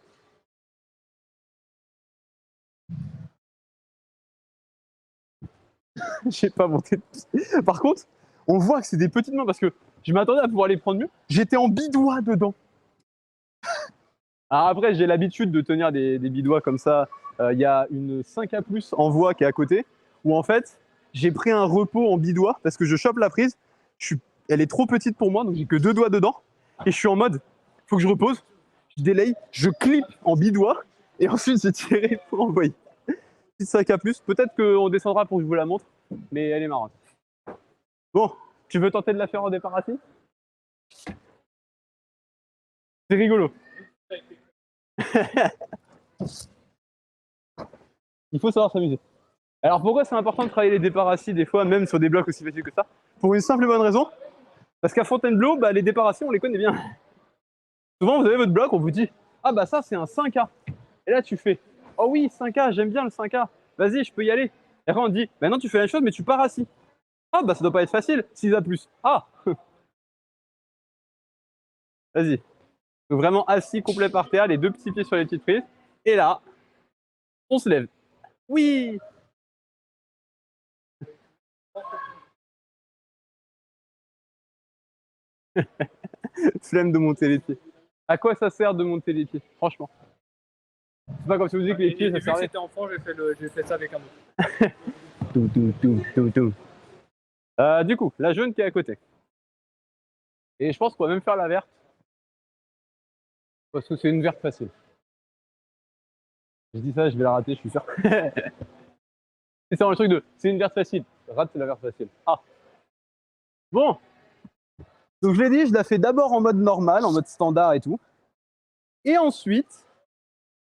S1: J'ai pas monté de pied. Par contre, on voit que c'est des petites mains parce que je m'attendais à pouvoir les prendre mieux. J'étais en bidois dedans. Alors après, j'ai l'habitude de tenir des bidois comme ça. Il y a une 5A+ en voie qui est à côté, où en fait, j'ai pris un repos en bidois parce que je chope la prise. Elle est trop petite pour moi, donc j'ai que 2 doigts dedans. Et je suis en mode, faut que je repose, je délaye, je clip en bidois, et ensuite j'ai tiré pour envoyer. Petite 5A+, peut-être qu'on descendra pour que je vous la montre, mais elle est marrante. Bon, tu veux tenter de la faire en départ assis? C'est rigolo. Il faut savoir s'amuser. Alors pourquoi c'est important de travailler les départs assis des fois, même sur des blocs aussi faciles que ça? Pour une simple et bonne raison, parce qu'à Fontainebleau, bah, les départs assis, on les connaît bien. Souvent, vous avez votre bloc, on vous dit « Ah bah ça, c'est un 5A ». Et là, tu fais « Oh oui, 5A, j'aime bien le 5A, vas-y, je peux y aller ». Et après, on te dit « Maintenant, tu fais la même chose, mais tu pars assis ». Ah bah ça doit pas être facile, 6A+. Ah vas-y. Donc vraiment assis, complet par terre, les deux petits pieds sur les petites prises. Et là, on se lève. Oui. Flemme de monter les pieds. À quoi ça sert de monter les pieds, franchement? C'est pas comme si vous disiez que les pieds, ça
S2: Vu que
S1: servait.
S2: c'était enfant, j'ai fait ça avec un autre.
S1: Du coup, la jaune qui est à côté. Et je pense qu'on va même faire la verte. Parce que c'est une verte facile. Je dis ça, je vais la rater, je suis sûr. C'est ça le truc de c'est une verte facile. Rate, c'est la verte facile. Ah. Bon. Donc je l'ai dit, je la fais d'abord en mode normal, en mode standard et tout. Et ensuite,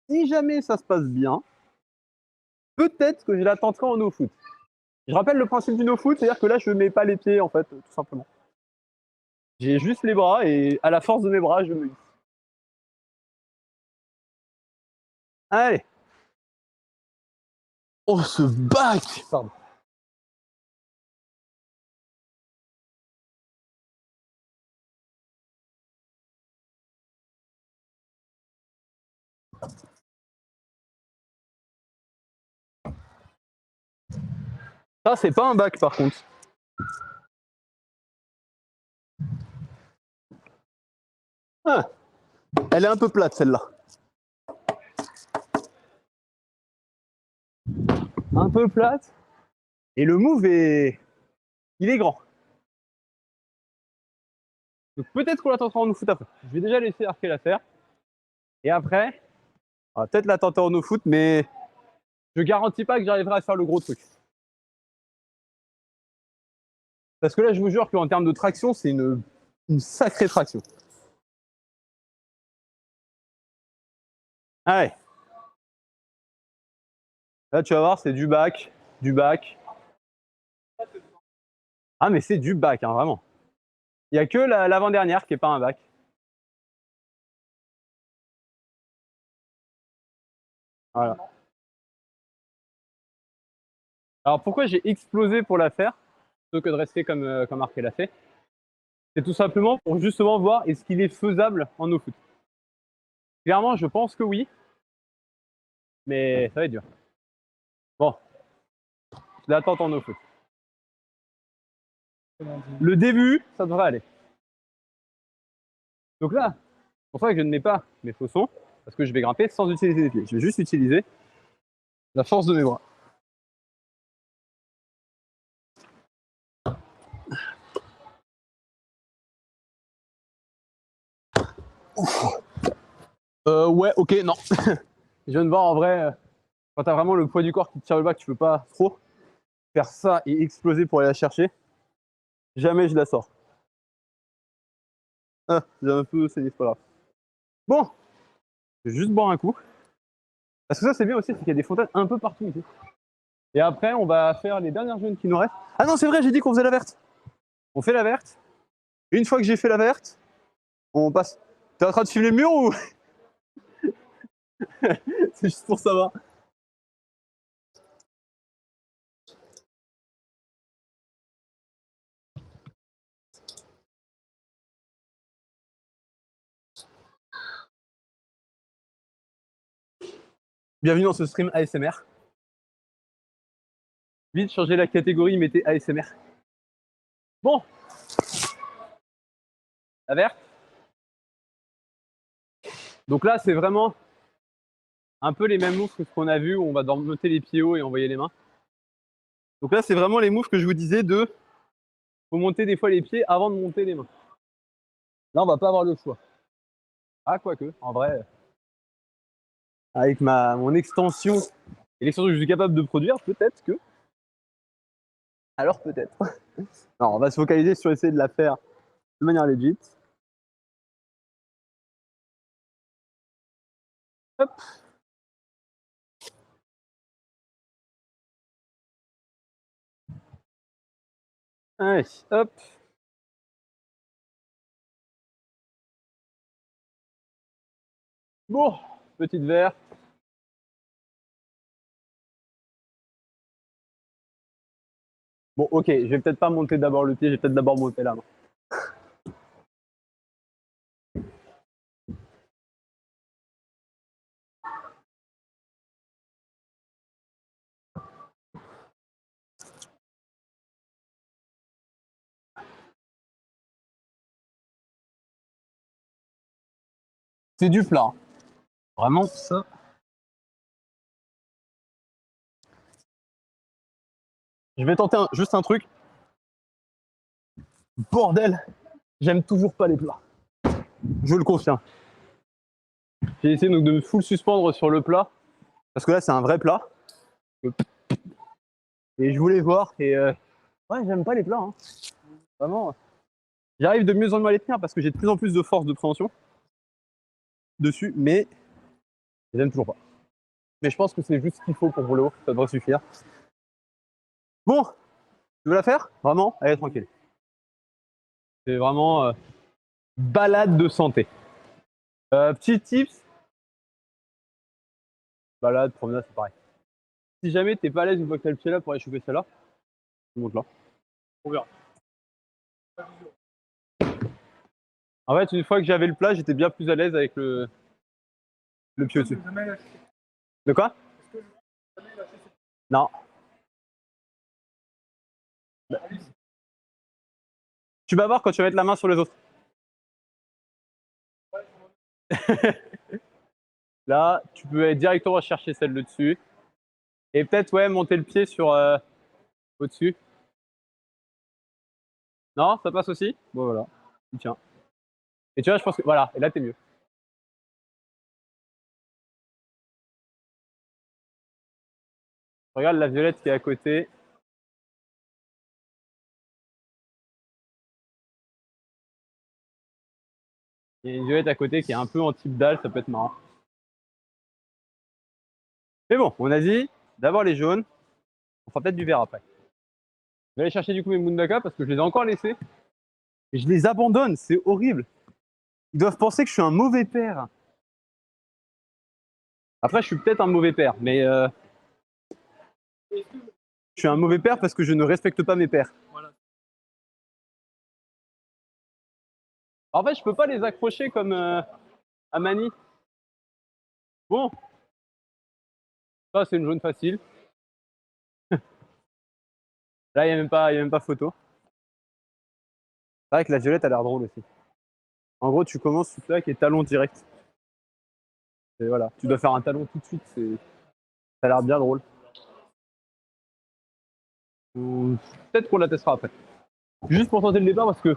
S1: Si jamais ça se passe bien, peut-être que je la tenterai en no-foot. Je rappelle le principe du no-foot, c'est-à-dire que là, je ne mets pas les pieds, en fait, tout simplement. J'ai juste les bras et à la force de mes bras, je me hisse. Allez. Oh, ce bac! Pardon. Ça, c'est pas un bac, par contre. Ah, elle est un peu plate, celle-là. Un peu plate. Et le move est... il est grand. Donc peut-être qu'on la tentera en no-foot après. Je vais déjà laisser Arkel la faire. Et après, on va peut-être la tenter en no-foot, mais je garantis pas que j'arriverai à faire le gros truc. Parce que là, je vous jure qu'en termes de traction, c'est une sacrée traction. Allez. Là, tu vas voir, c'est du bac, du bac. Ah, mais c'est du bac, hein, vraiment. Il n'y a que l'avant-dernière qui n'est pas un bac. Voilà. Alors pourquoi j'ai explosé pour la faire, plutôt que de rester comme Arkel l'a fait? C'est tout simplement pour justement voir est-ce qu'il est faisable en no-foot. Clairement, je pense que oui, mais ça va être dur. Bon, je l'attends en no-foot. Le début, ça devrait aller. Donc là, c'est pour ça que je ne mets pas mes chaussons, parce que je vais grimper sans utiliser les pieds. Je vais juste utiliser la force de mes bras. Ouais, ok, non. Je viens de voir en vrai, quand t'as vraiment le poids du corps qui te tire le bas, que tu peux pas trop faire ça et exploser pour aller la chercher. Jamais je la sors. Ah, j'ai un peu saigné, c'est pas grave. Bon, je vais juste boire un coup. Parce que ça, c'est bien aussi, c'est qu'il y a des fontaines un peu partout ici. Et après, on va faire les dernières jaunes qui nous restent. Ah non, c'est vrai, j'ai dit qu'on faisait la verte. On fait la verte. Et une fois que j'ai fait la verte, on passe. T'es en train de suivre les murs ou c'est juste pour savoir? Bienvenue dans ce stream ASMR. Vite, changez la catégorie, mettez ASMR. Bon. La verte. Donc là, c'est vraiment un peu les mêmes moves que ce qu'on a vu où on va monter les pieds hauts et envoyer les mains. Donc là, c'est vraiment les moves que je vous disais de faut monter des fois les pieds avant de monter les mains. Là, on va pas avoir le choix. Ah, quoique, en vrai, avec mon extension et l'extension que je suis capable de produire, peut-être que. Alors peut-être. Non, on va se focaliser sur essayer de la faire de manière legit. Hop. Allez, hop. Bon, petite verte. Bon, ok, je vais peut-être pas monter d'abord le pied, je vais peut-être d'abord monter la main. C'est du plat. Vraiment, ça. Je vais tenter juste un truc. Bordel, j'aime toujours pas les plats. Je le confirme. J'ai essayé donc de me full suspendre sur le plat. Parce que là, c'est un vrai plat. Et je voulais voir. Et ouais, j'aime pas les plats. Hein. Vraiment. J'arrive de mieux en mieux à les tenir parce que j'ai de plus en plus de force de préhension dessus. Mais J'aime toujours pas. Mais je pense que c'est juste ce qu'il faut pour rouler haut, ça devrait suffire. Bon, tu veux la faire? Vraiment? Allez, tranquille. C'est vraiment balade de santé. Petit tips, balade, promenade, c'est pareil. Si jamais t'es pas à l'aise une fois que t'as le pied là pour aller choper celle-là, tu montes là.
S2: On verra.
S1: En fait, une fois que j'avais le plat, j'étais bien plus à l'aise avec le pied au-dessus. De quoi? Non. Tu vas voir quand tu vas mettre la main sur les autres. Là, tu peux aller directement chercher celle de dessus. Et peut-être, ouais, monter le pied sur au-dessus. Non, ça passe aussi? Bon, voilà. Tiens. Et tu vois, je pense que. Voilà, et là, t'es mieux. Regarde la violette qui est à côté. Il y a une violette à côté qui est un peu en type dalle, ça peut être marrant. Mais bon, on a dit d'abord les jaunes. On fera peut-être du vert après. Je vais aller chercher du coup mes Mundaka parce que je les ai encore laissés. Et je les abandonne, c'est horrible. Ils doivent penser que je suis un mauvais père. Après, je suis peut-être un mauvais père, mais je suis un mauvais père parce que je ne respecte pas mes pères.
S2: Voilà.
S1: En fait, je peux pas les accrocher comme à Mani. Bon, ça c'est une jaune facile. Là, il n'y a même pas photo. C'est vrai que la violette a l'air drôle aussi. En gros, tu commences tout là qui est talon direct. Et voilà, tu dois faire un talon tout de suite. Ça a l'air bien drôle. Peut-être qu'on la testera après. Juste pour tenter le départ parce que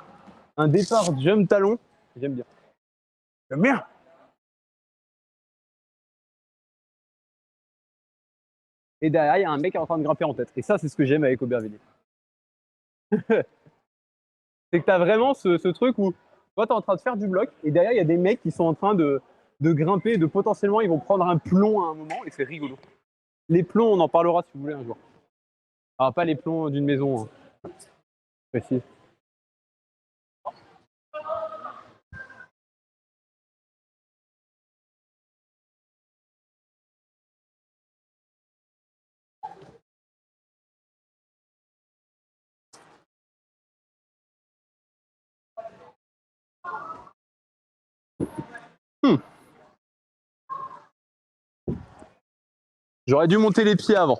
S1: un départ jump talon, j'aime bien. J'aime bien. Et derrière, il y a un mec qui est en train de grimper en tête. Et ça, c'est ce que j'aime avec Aubervilliers. C'est que tu as vraiment ce truc où toi, tu es en train de faire du bloc et derrière, il y a des mecs qui sont en train de grimper, de potentiellement, ils vont prendre un plomb à un moment et c'est rigolo. Les plombs, on en parlera si vous voulez un jour. Alors, pas les plombs d'une maison, hein. Précis. J'aurais dû monter les pieds avant.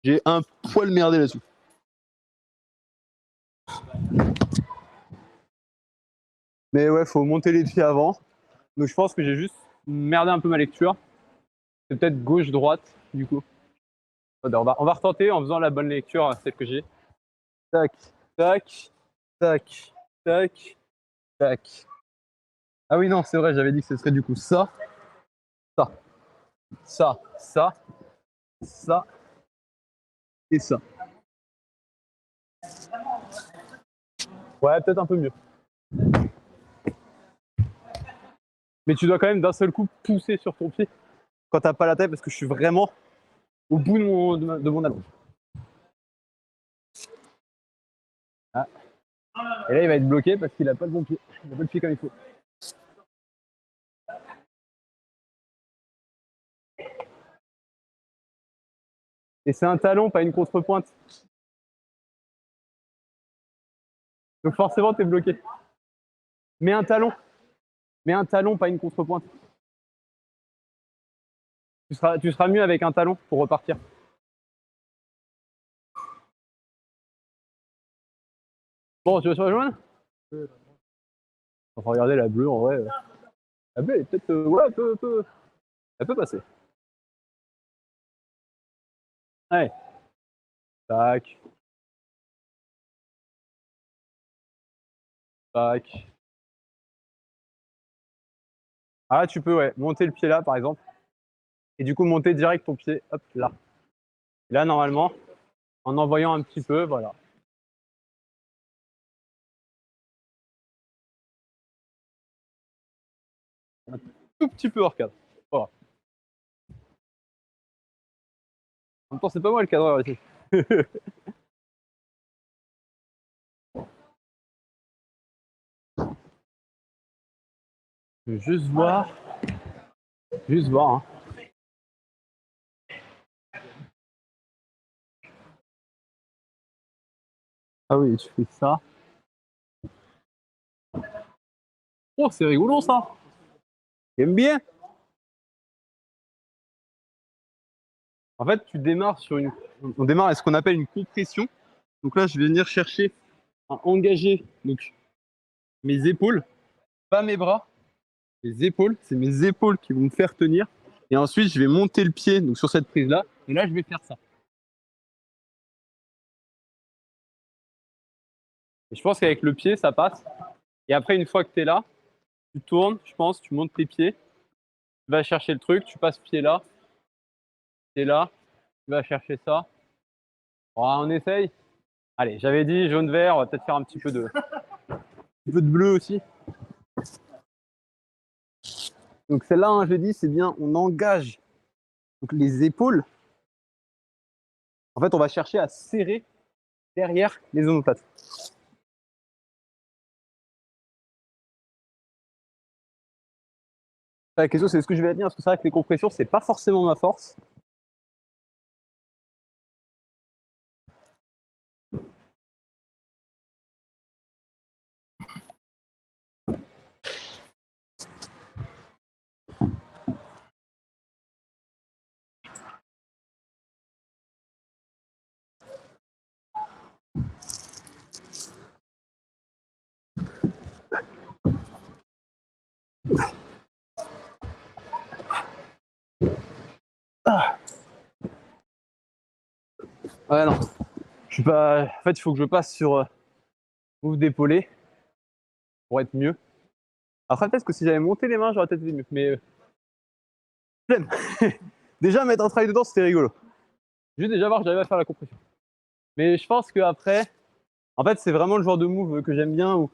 S1: J'ai un poil merdé là-dessus. Mais ouais, faut monter les pieds avant. Donc je pense que j'ai juste merdé un peu ma lecture. C'est peut-être gauche-droite, du coup. On va retenter en faisant la bonne lecture, celle que j'ai. Tac, tac, tac, tac, tac. Ah oui, non, c'est vrai, j'avais dit que ce serait du coup ça, ça, ça, ça, ça et ça. Ouais, peut-être un peu mieux. Mais tu dois quand même d'un seul coup pousser sur ton pied quand t'as pas la taille parce que je suis vraiment au bout de mon allonge. Ah. Et là, il va être bloqué parce qu'il a pas le bon pied. Il a pas le pied comme il faut. Et c'est un talon, pas une contrepointe. Donc forcément, t'es bloqué. Mets un talon. Mets un talon, pas une contrepointe. Tu seras mieux avec un talon pour repartir. Bon, tu veux sur la jaune? On va regarder la bleue en vrai. La bleue, elle est peut-être. Ouais, elle peut passer. Allez. Tac. Tac. Ah, tu peux, ouais, monter le pied là, par exemple. Et du coup, monter direct ton pied, hop, là. Et là, normalement, en envoyant un petit peu, voilà. Un tout petit peu hors cadre. Voilà. En même temps, c'est pas moi le cadreur ici. Je veux juste voir. Juste voir. Hein. Ah oui, tu fais ça. Oh, c'est rigolo ça. J'aime bien. En fait, tu démarres sur une. On démarre à ce qu'on appelle une compression. Donc là, je vais venir chercher à engager donc, mes épaules, pas mes bras, mes épaules. C'est mes épaules qui vont me faire tenir. Et ensuite, je vais monter le pied donc, sur cette prise-là. Et là, je vais faire ça. Et je pense qu'avec le pied, ça passe. Et après, une fois que tu es là, tu tournes, je pense, tu montes tes pieds, tu vas chercher le truc, tu passes pied là, tu vas chercher ça. Bon, on essaye. Allez, j'avais dit jaune-vert, on va peut-être faire un petit peu de bleu aussi. Donc celle-là, hein, je l'ai dit, c'est bien, on engage donc, les épaules. En fait, on va chercher à serrer derrière les omoplates. La question, c'est ce que je vais dire, parce que c'est vrai que les compressions, c'est pas forcément ma force. Ah. Ouais, non. Je suis pas. En fait, il faut que je passe sur move d'épaulé pour être mieux. Après, peut-être que si j'avais monté les mains, j'aurais peut-être été mieux. Mais flemme. Déjà, mettre un travail dedans, c'était rigolo. Juste déjà voir que j'arrive à faire la compression. Mais je pense qu'après, en fait, c'est vraiment le genre de move que j'aime bien où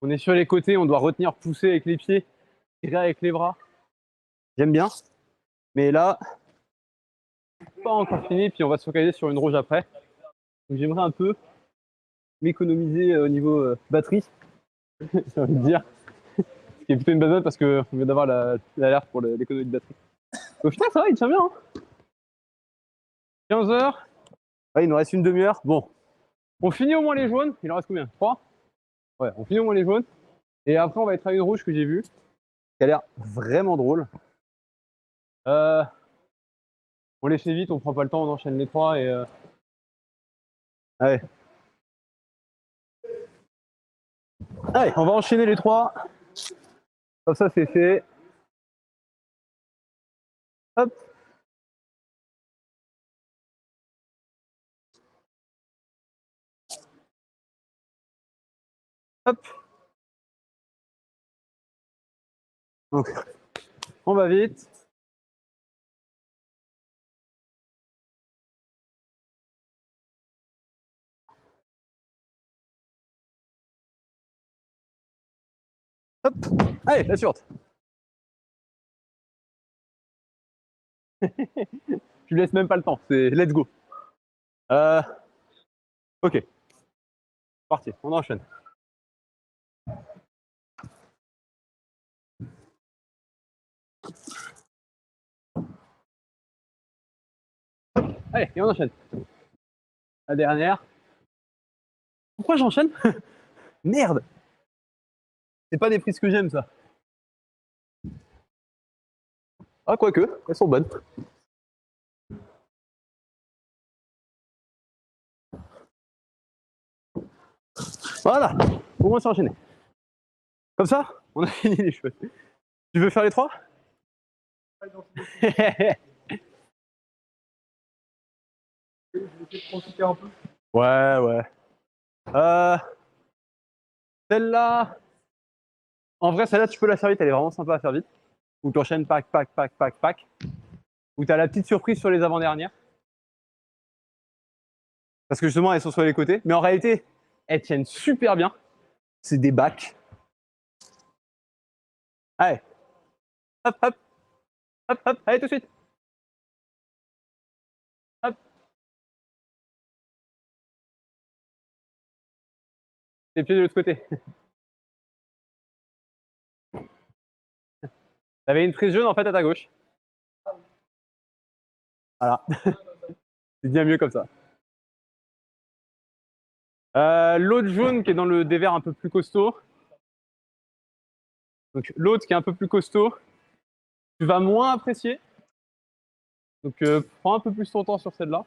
S1: on est sur les côtés, on doit retenir, pousser avec les pieds, tirer avec les bras. J'aime bien. Mais là, pas encore fini, puis on va se focaliser sur une rouge après. Donc j'aimerais un peu m'économiser au niveau batterie, j'ai envie de dire. Ce qui est plutôt une bonne note parce qu'on vient d'avoir l'alerte pour l'économie de batterie. Au final, ça va, il tient bien. Hein. 15 heures. Ouais, il nous reste une demi-heure. Bon, on finit au moins les jaunes. Il en reste combien? 3? Ouais, on finit au moins les jaunes. Et après, on va être à une rouge que j'ai vue, qui a l'air vraiment drôle. Euh, on les fait vite, on prend pas le temps, on enchaîne les trois et. Allez. Allez, on va enchaîner les trois. Comme ça, c'est fait. Hop. Hop. Donc, on va vite. Hop. Allez, la suivante. Je lui laisse même pas le temps. C'est let's go. Euh, ok. Parti. On enchaîne. Allez, et on enchaîne. La dernière. Pourquoi j'enchaîne? Merde. C'est pas des prises que j'aime, ça. Ah, quoique, elles sont bonnes. Voilà. Au moins, c'est enchaîné. Comme ça, on a fini les cheveux. Tu veux faire les trois?
S2: Je vais essayer de profiter un peu.
S1: Ouais, ouais. Euh, celle-là, en vrai, celle-là, tu peux la faire vite, elle est vraiment sympa à faire vite. Ou tu enchaînes pack, pack, pack, pack, pack. Ou tu as la petite surprise sur les avant-dernières. Parce que justement, elles sont sur les côtés. Mais en réalité, elles tiennent super bien. C'est des bacs. Allez, hop, hop, hop, hop, allez tout de suite. Hop. Les pieds de l'autre côté. T'avais une prise jaune en fait à ta gauche. Voilà. C'est bien mieux comme ça. L'autre jaune qui est dans le dévers un peu plus costaud. Donc l'autre qui est un peu plus costaud, tu vas moins apprécier. Donc prends un peu plus ton temps sur celle-là.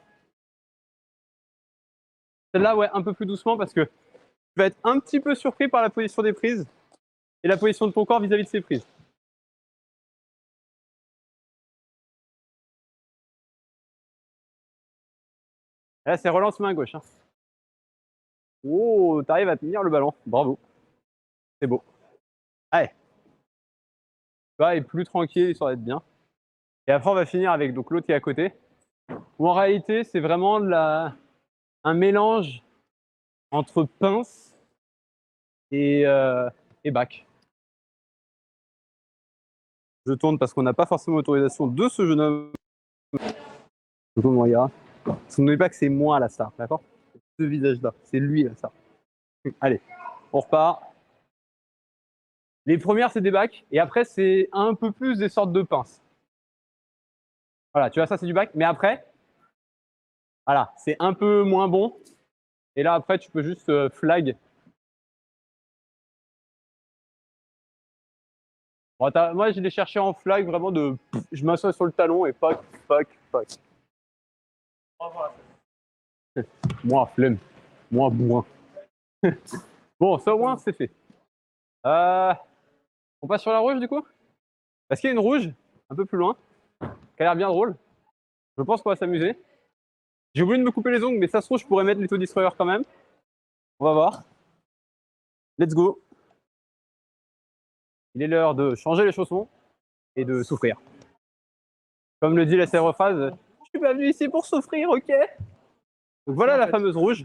S1: Celle-là, ouais, un peu plus doucement parce que tu vas être un petit peu surpris par la position des prises et la position de ton corps vis-à-vis de ces prises. Là, c'est relance main gauche. Hein. Oh, t'arrives à tenir le ballon. Bravo. C'est beau. Allez. Là, est plus tranquille, histoire d'être bien. Et après, on va finir avec l'autre qui est à côté. Où en réalité, c'est vraiment un mélange entre pince et bac. Je tourne parce qu'on n'a pas forcément l'autorisation de ce jeune homme. Donc, on regarde. Parce n'oubliez pas que c'est moi la star, d'accord? Ce visage-là, c'est lui la star. Allez, on repart. Les premières, c'est des bacs, et après, c'est un peu plus des sortes de pinces. Voilà, tu vois, ça, c'est du bac, mais après, voilà, c'est un peu moins bon. Et là, après, tu peux juste flag. Bon, moi, je l'ai cherché en flag, vraiment de. Je m'assois sur le talon et pack. Moi, flemme. Moi, bourrin. Bon, ça au moins, c'est fait. On passe sur la rouge, du coup? Parce qu'il y a une rouge, un peu plus loin, qui a l'air bien drôle. Je pense qu'on va s'amuser. J'ai oublié de me couper les ongles, mais ça se trouve, je pourrais mettre l'Eto Destroyer quand même. On va voir. Let's go. Il est l'heure de changer les chaussons et de souffrir. Comme le dit la célèbre phrase, je suis pas venu ici pour souffrir, ok? Donc voilà la fameuse rouge.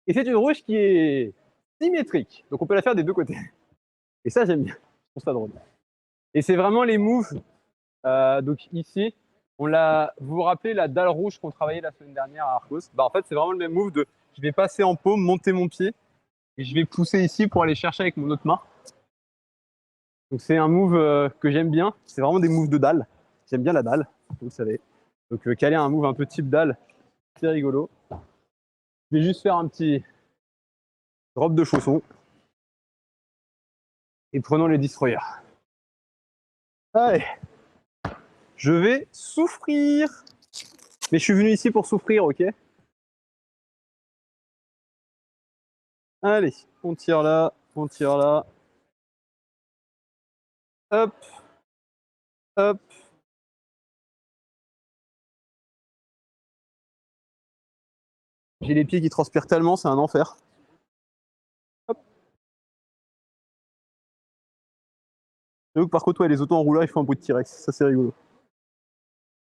S1: Et c'est une rouge qui est symétrique. Donc on peut la faire des deux côtés. Et ça, j'aime bien. Je trouve ça drôle. Et c'est vraiment les moves. Donc ici, vous vous rappelez la dalle rouge qu'on travaillait la semaine dernière à Arcos? Bah en fait, c'est vraiment le même move de je vais passer en paume, monter mon pied et je vais pousser ici pour aller chercher avec mon autre main. Donc c'est un move que j'aime bien. C'est vraiment des moves de dalle. J'aime bien la dalle, vous le savez. Donc caler un move un peu type dalle, c'est rigolo. Je vais juste faire un petit drop de chaussons. Et prenons les destroyers. Allez. Je vais souffrir. Mais je suis venu ici pour souffrir, ok? Allez, on tire là, on tire là. Hop, hop. J'ai les pieds qui transpirent tellement, c'est un enfer. Hop. J'avoue que par contre, ouais, les autos en rouleur, ils font un bruit de T-Rex. Ça, c'est rigolo.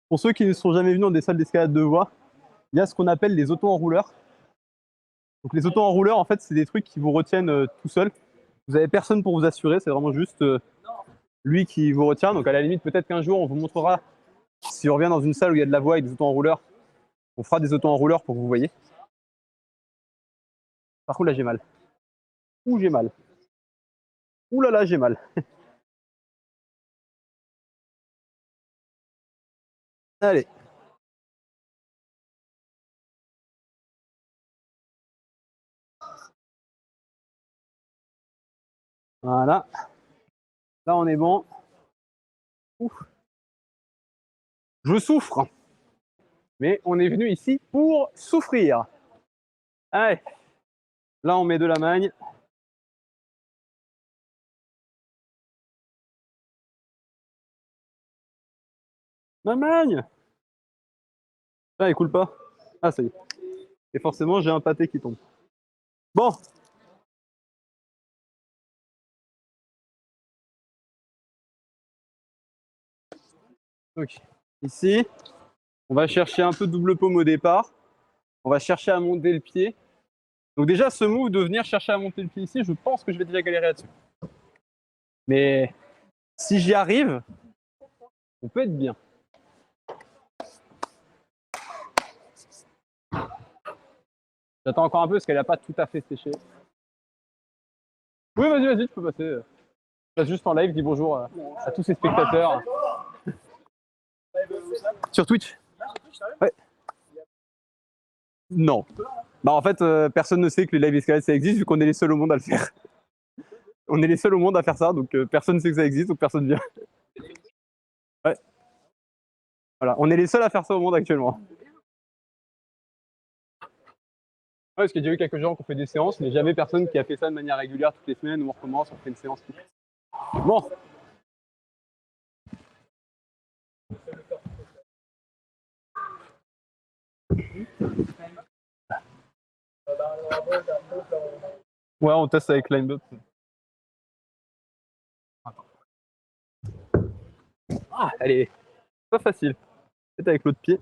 S1: Pour ceux qui ne sont jamais venus dans des salles d'escalade de voies, il y a ce qu'on appelle les autos en rouleur. Donc les autos en rouleur, en fait, c'est des trucs qui vous retiennent tout seul. Vous avez personne pour vous assurer, c'est vraiment juste lui qui vous retient. Donc à la limite, peut-être qu'un jour, on vous montrera, si on revient dans une salle où il y a de la voie avec des autos en rouleur, on fera des autos en rouleur pour que vous voyez. Par contre, là, j'ai mal. Ouh, j'ai mal. Ouh là là, j'ai mal. Allez. Voilà. Là, on est bon. Ouh. Je souffre. Mais on est venu ici pour souffrir. Allez. Là, on met de la magne. Ma magne. Ah, il coule pas. Ah, ça y est. Et forcément, j'ai un pâté qui tombe. Bon. Donc, ici, on va chercher un peu de double paume au départ. On va chercher à monter le pied. Donc déjà, ce move de venir chercher à monter le pied ici, je pense que je vais déjà galérer là-dessus. Mais si j'y arrive, on peut être bien. J'attends encore un peu parce qu'elle n'a pas tout à fait séché. Oui, vas-y, tu peux passer. Je passe juste en live, dis bonjour à tous ces spectateurs. Sur Twitch? Ouais. Non. Bah en fait, personne ne sait que les live escalades ça existe vu qu'on est les seuls au monde à le faire. On est les seuls au monde à faire ça, donc personne ne sait que ça existe, donc personne vient. Ouais. Voilà, on est les seuls à faire ça au monde actuellement. Ouais, parce qu'il y a déjà eu quelques gens qui ont fait des séances, mais jamais personne qui a fait ça de manière régulière toutes les semaines où on recommence, on fait une séance. Bon. Ouais, on teste avec Linebot. Ah, elle est pas facile. Peut-être avec l'autre pied.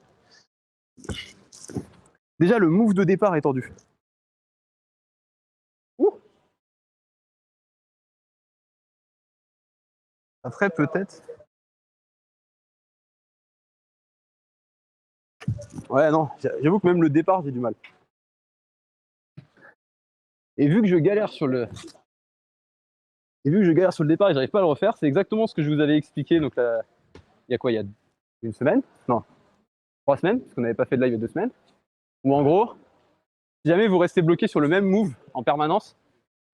S1: Déjà, le move de départ est tendu. Ouh. Après, peut-être. Ouais, non, j'avoue que même le départ, j'ai du mal. Et vu que je galère sur le. Et vu que je galère sur le départ et j'arrive pas à le refaire, c'est exactement ce que je vous avais expliqué. Donc là, il y a quoi? Il y a une semaine? Non, 3 semaines, parce qu'on n'avait pas fait de live il y a 2 semaines. Où en gros, si jamais vous restez bloqué sur le même move en permanence,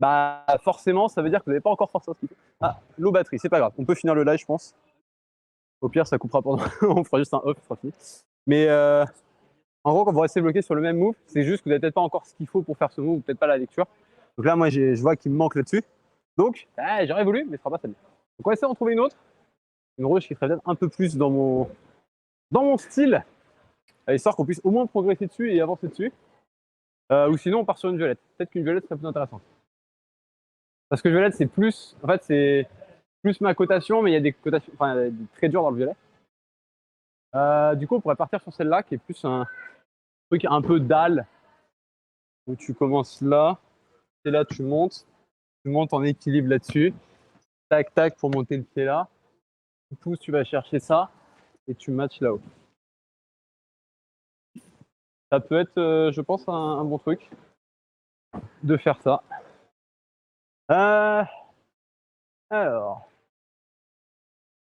S1: bah forcément, ça veut dire que vous n'avez pas encore forcé ce qu'il faut. Ah, low batterie, c'est pas grave. On peut finir le live, je pense. Au pire, ça coupera pendant. On fera juste un off, ça sera fini. Mais en gros, quand vous restez bloqué sur le même move, c'est juste que vous n'avez peut-être pas encore ce qu'il faut pour faire ce move, ou peut-être pas la lecture. Donc là, moi, je vois qu'il me manque là-dessus. Donc, j'aurais voulu, mais ce sera pas celle-là. Donc on va essayer d'en trouver une autre. Une rouge qui serait peut-être un peu plus dans mon style, histoire qu'on puisse au moins progresser dessus et avancer dessus. Ou sinon, on part sur une violette. Peut-être qu'une violette serait plus intéressante. Parce que violette, c'est plus. En fait, c'est plus ma cotation, mais il y a des cotations. Enfin, il y a des très durs dans le violet. Du coup, on pourrait partir sur celle-là, qui est plus un truc un peu dalle, où tu commences là, et là, tu montes en équilibre là-dessus. Tac, tac, pour monter le pied là. Tu pousses, tu vas chercher ça, et tu matches là-haut. Ça peut être, je pense, un bon truc de faire ça. Alors,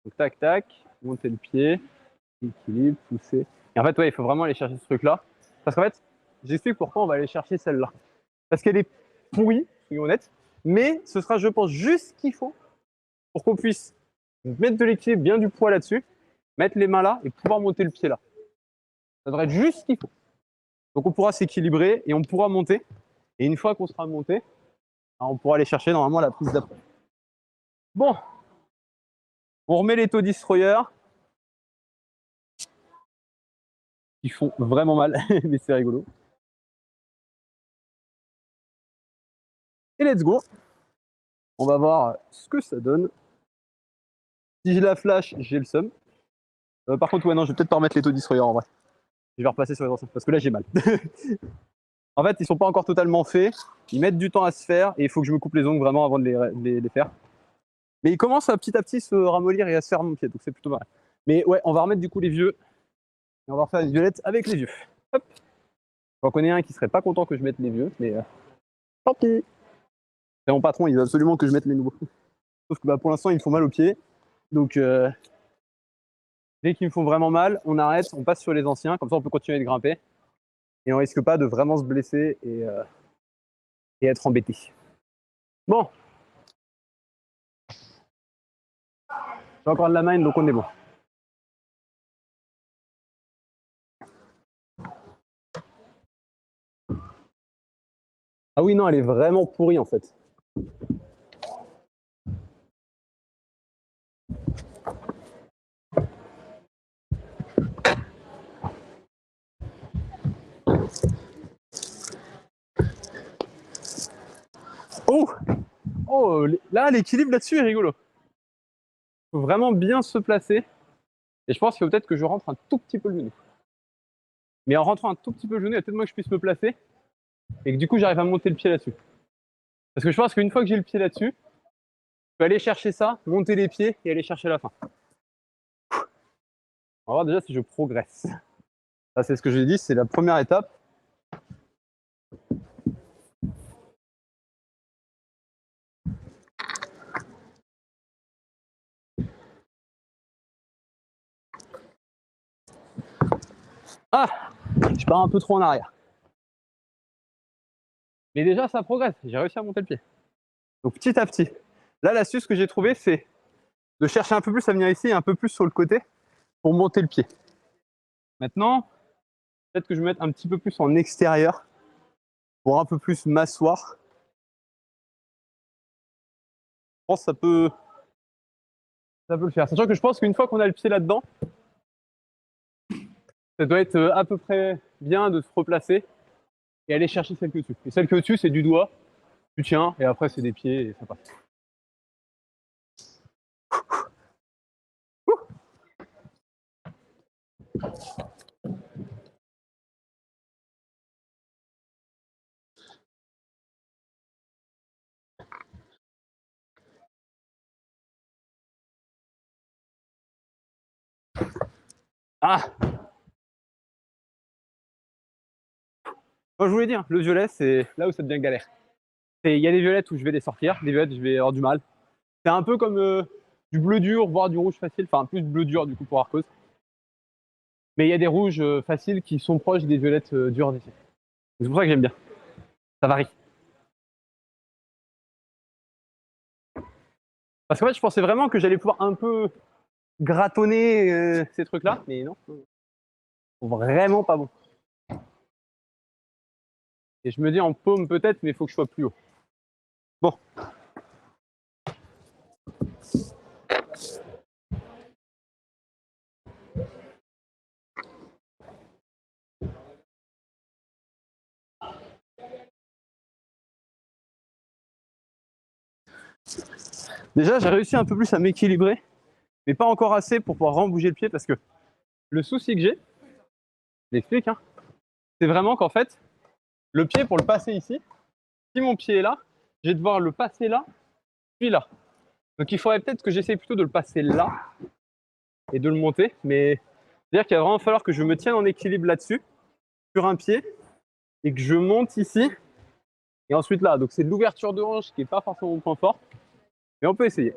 S1: donc, tac, tac, monter le pied, équilibre, pousser. Et en fait, ouais, il faut vraiment aller chercher ce truc-là. Parce qu'en fait, j'explique pourquoi on va aller chercher celle-là. Parce qu'elle est pourrie, soyons honnêtes, mais ce sera, je pense, juste ce qu'il faut pour qu'on puisse mettre de l'équilibre, bien du poids là-dessus, mettre les mains là et pouvoir monter le pied là. Ça devrait être juste ce qu'il faut. Donc on pourra s'équilibrer et on pourra monter. Et une fois qu'on sera monté, on pourra aller chercher normalement la prise d'après. Bon, on remet les Toe Destroyer. Ils font vraiment mal, mais c'est rigolo. Et let's go. On va voir ce que ça donne. Si j'ai la flash, j'ai le seum. Par contre, ouais, non, je vais peut-être pas remettre les Toe Destroyer en vrai. Je vais repasser sur les anciens parce que là, j'ai mal. En fait, ils sont pas encore totalement faits. Ils mettent du temps à se faire et il faut que je me coupe les ongles vraiment avant de les faire. Mais ils commencent à petit se ramollir et à se faire mon pied, donc c'est plutôt mal. Mais ouais, on va remettre du coup les vieux et on va refaire une violette avec les vieux. Hop. J'en connais un qui serait pas content que je mette les vieux, mais tant pis. Et mon patron, il veut absolument que je mette les nouveaux. Sauf que bah, pour l'instant, ils me font mal aux pieds. Donc dès qu'ils me font vraiment mal, on arrête, on passe sur les anciens, comme ça on peut continuer de grimper. Et on risque pas de vraiment se blesser et être embêté. Bon. J'ai encore de la mine, donc on est bon. Ah oui, non, elle est vraiment pourrie en fait. Oh, oh, là, l'équilibre là-dessus est rigolo. Il faut vraiment bien se placer. Et je pense qu'il faut peut-être que je rentre un tout petit peu le genou. Mais en rentrant un tout petit peu le genou, il y a peut-être moins que je puisse me placer. Et que du coup, j'arrive à monter le pied là-dessus. Parce que je pense qu'une fois que j'ai le pied là-dessus, je peux aller chercher ça, monter les pieds et aller chercher la fin. On va voir déjà si je progresse. Ça, c'est ce que j'ai dit, c'est la première étape. Ah, je pars un peu trop en arrière. Mais déjà, ça progresse. J'ai réussi à monter le pied. Donc petit à petit. Là, l'astuce que j'ai trouvée, c'est de chercher un peu plus à venir ici et un peu plus sur le côté pour monter le pied. Maintenant, peut-être que je vais mettre un petit peu plus en extérieur pour un peu plus m'asseoir. Je pense que ça peut le faire. Sachant que je pense qu'une fois qu'on a le pied là-dedans, ça doit être à peu près bien de se replacer et aller chercher celle que dessus. Et celle que dessus, c'est du doigt, tu tiens, et après c'est des pieds et ça passe. Ah! Moi, je voulais dire, le violet, c'est là où ça devient galère. Il y a des violettes où je vais les sortir, des violettes où je vais avoir du mal. C'est un peu comme du bleu dur, voire du rouge facile, enfin plus bleu dur du coup pour Arcos. Mais il y a des rouges faciles qui sont proches des violettes dures d'ici. C'est pour ça que j'aime bien. Ça varie. Parce qu'en fait, je pensais vraiment que j'allais pouvoir un peu gratonner ces trucs-là, mais non. Ils sont vraiment pas bons. Et je me dis en paume peut-être, mais il faut que je sois plus haut. Bon. Déjà, j'ai réussi un peu plus à m'équilibrer, mais pas encore assez pour pouvoir vraiment bouger le pied parce que le souci que j'ai, je l'explique, hein, c'est vraiment qu'en fait, le pied pour le passer ici, si mon pied est là, je vais devoir le passer là, puis là. Donc il faudrait peut-être que j'essaie plutôt de le passer là et de le monter, mais c'est-à-dire qu'il va vraiment falloir que je me tienne en équilibre là-dessus, sur un pied, et que je monte ici, et ensuite là. Donc c'est de l'ouverture de hanche qui n'est pas forcément mon point fort, mais on peut essayer.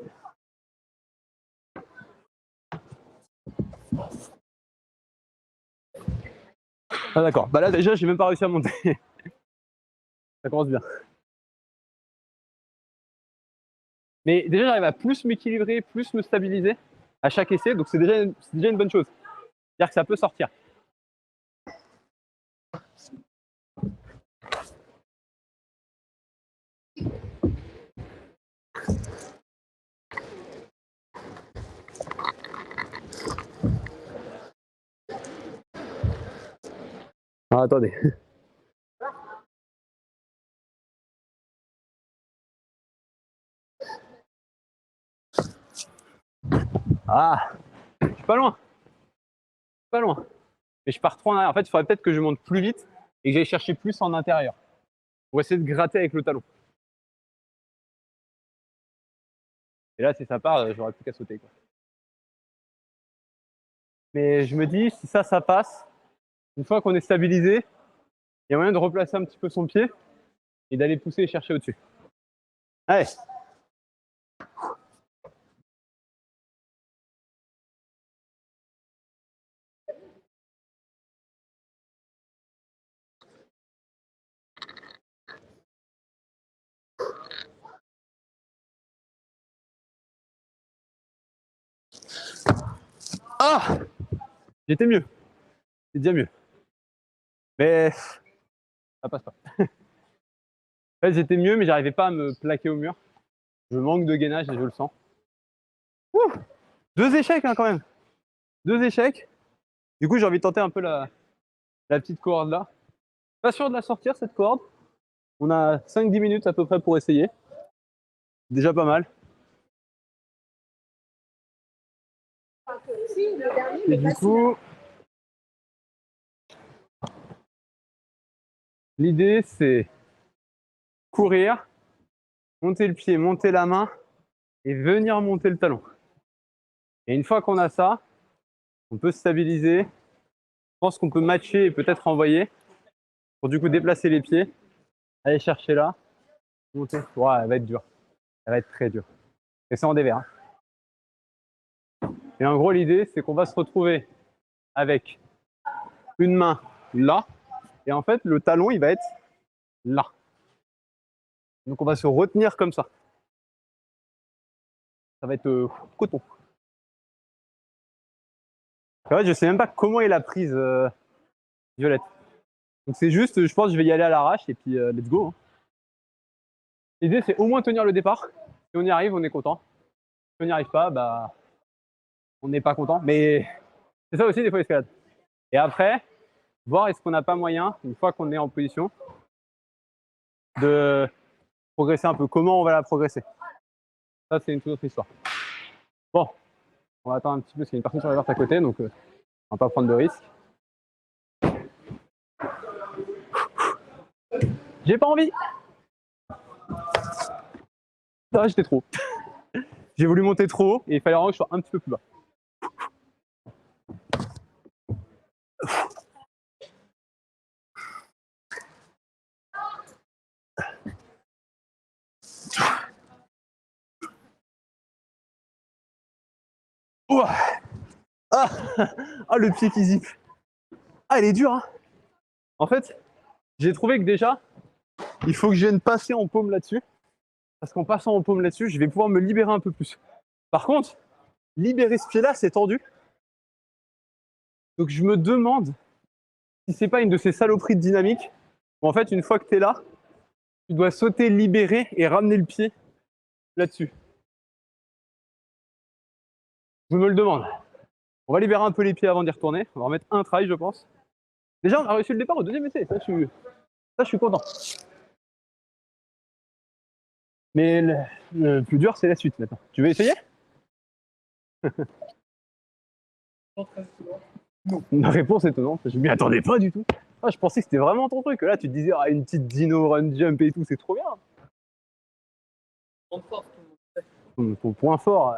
S1: Ah d'accord, bah là déjà j'ai même pas réussi à monter. Ça commence bien. Mais déjà j'arrive à plus m'équilibrer, plus me stabiliser à chaque essai, donc c'est déjà une bonne chose. C'est-à-dire que ça peut sortir. Ah, attendez. Ah, je suis pas loin. Pas loin. Mais je pars trop en arrière. En fait, il faudrait peut-être que je monte plus vite et que j'aille chercher plus en intérieur pour essayer de gratter avec le talon. Et là, si ça part, j'aurais plus qu'à sauter, quoi. Mais je me dis, si ça passe, une fois qu'on est stabilisé, il y a moyen de replacer un petit peu son pied et d'aller pousser et chercher au-dessus. Allez. Ah, j'étais mieux. C'est déjà mieux. Mais ça passe pas. En fait, j'étais mieux, mais j'arrivais pas à me plaquer au mur. Je manque de gainage et je le sens. Ouh, 2 échecs hein, quand même. 2 échecs. Du coup, j'ai envie de tenter un peu la petite corde là. Pas sûr de la sortir cette corde. On a 5-10 minutes à peu près pour essayer. Déjà pas mal. Et du coup, l'idée c'est courir, monter le pied, monter la main et venir monter le talon. Et une fois qu'on a ça, on peut se stabiliser. Je pense qu'on peut matcher et peut-être envoyer pour du coup déplacer les pieds, aller chercher là, monter. Ouais, elle va être dure. Elle va être très dure. Et c'est en dévers. Hein. Et en gros, l'idée, c'est qu'on va se retrouver avec une main là, et en fait, le talon, il va être là. Donc, on va se retenir comme ça. Ça va être coton. En fait, je sais même pas comment est la prise Violette. Donc, c'est juste, je pense que je vais y aller à l'arrache, et puis let's go. Hein. L'idée, c'est au moins tenir le départ. Si on y arrive, on est content. Si on n'y arrive pas, bah, on n'est pas content. Mais c'est ça aussi, des fois, l'escalade. Et après, voir est-ce qu'on n'a pas moyen, une fois qu'on est en position, de progresser un peu. Comment on va la progresser? Ça, c'est une toute autre histoire. Bon, on va attendre un petit peu parce qu'il y a une personne sur la verte à côté, donc on va pas prendre de risques. J'ai pas envie. Ah, j'étais trop haut. J'ai voulu monter trop haut et il fallait vraiment que je sois un petit peu plus bas. Ouah. Ah, ah, le pied qui zippe. Ah, elle est dure, hein. En fait, j'ai trouvé que déjà, il faut que je vienne passer en paume là-dessus. Parce qu'en passant en paume là-dessus, je vais pouvoir me libérer un peu plus. Par contre, libérer ce pied-là, c'est tendu. Donc je me demande si c'est pas une de ces saloperies de dynamique où en fait, une fois que tu es là, tu dois sauter, libérer et ramener le pied là-dessus. Je me le demande. On va libérer un peu les pieds avant d'y retourner. On va remettre un try, je pense. Déjà, on a réussi le départ au deuxième essai. Ça, je suis content. Mais le plus dur, c'est la suite maintenant. Tu veux essayer? La réponse est non. Je m'y attendais pas du tout. Ah, je pensais que c'était vraiment ton truc. Là, tu te disais, ah, une petite dino run jump et tout, c'est trop bien. Ton point fort.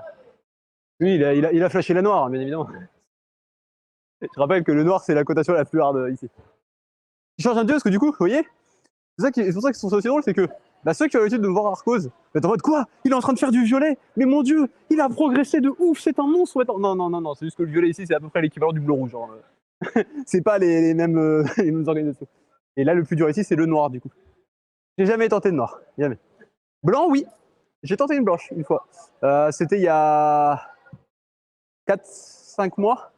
S1: Lui, il a flashé la noire, bien évidemment. Je rappelle que le noir, c'est la cotation la plus hard ici. Je change un peu parce que du coup, vous voyez, c'est pour ça qu'ils sont aussi drôles, c'est que bah, ceux qui ont l'habitude de voir Arcos, mais en mode quoi? Il est en train de faire du violet? Mais mon dieu, il a progressé de ouf, c'est un monstre! Non, non, non, non, c'est juste que le violet ici, c'est à peu près l'équivalent du bleu-rouge. C'est pas les mêmes, les mêmes organisations. Et là, le plus dur ici, c'est le noir du coup. J'ai jamais tenté de noir, jamais. Blanc, oui. J'ai tenté une blanche une fois. C'était il y a 4-5 mois,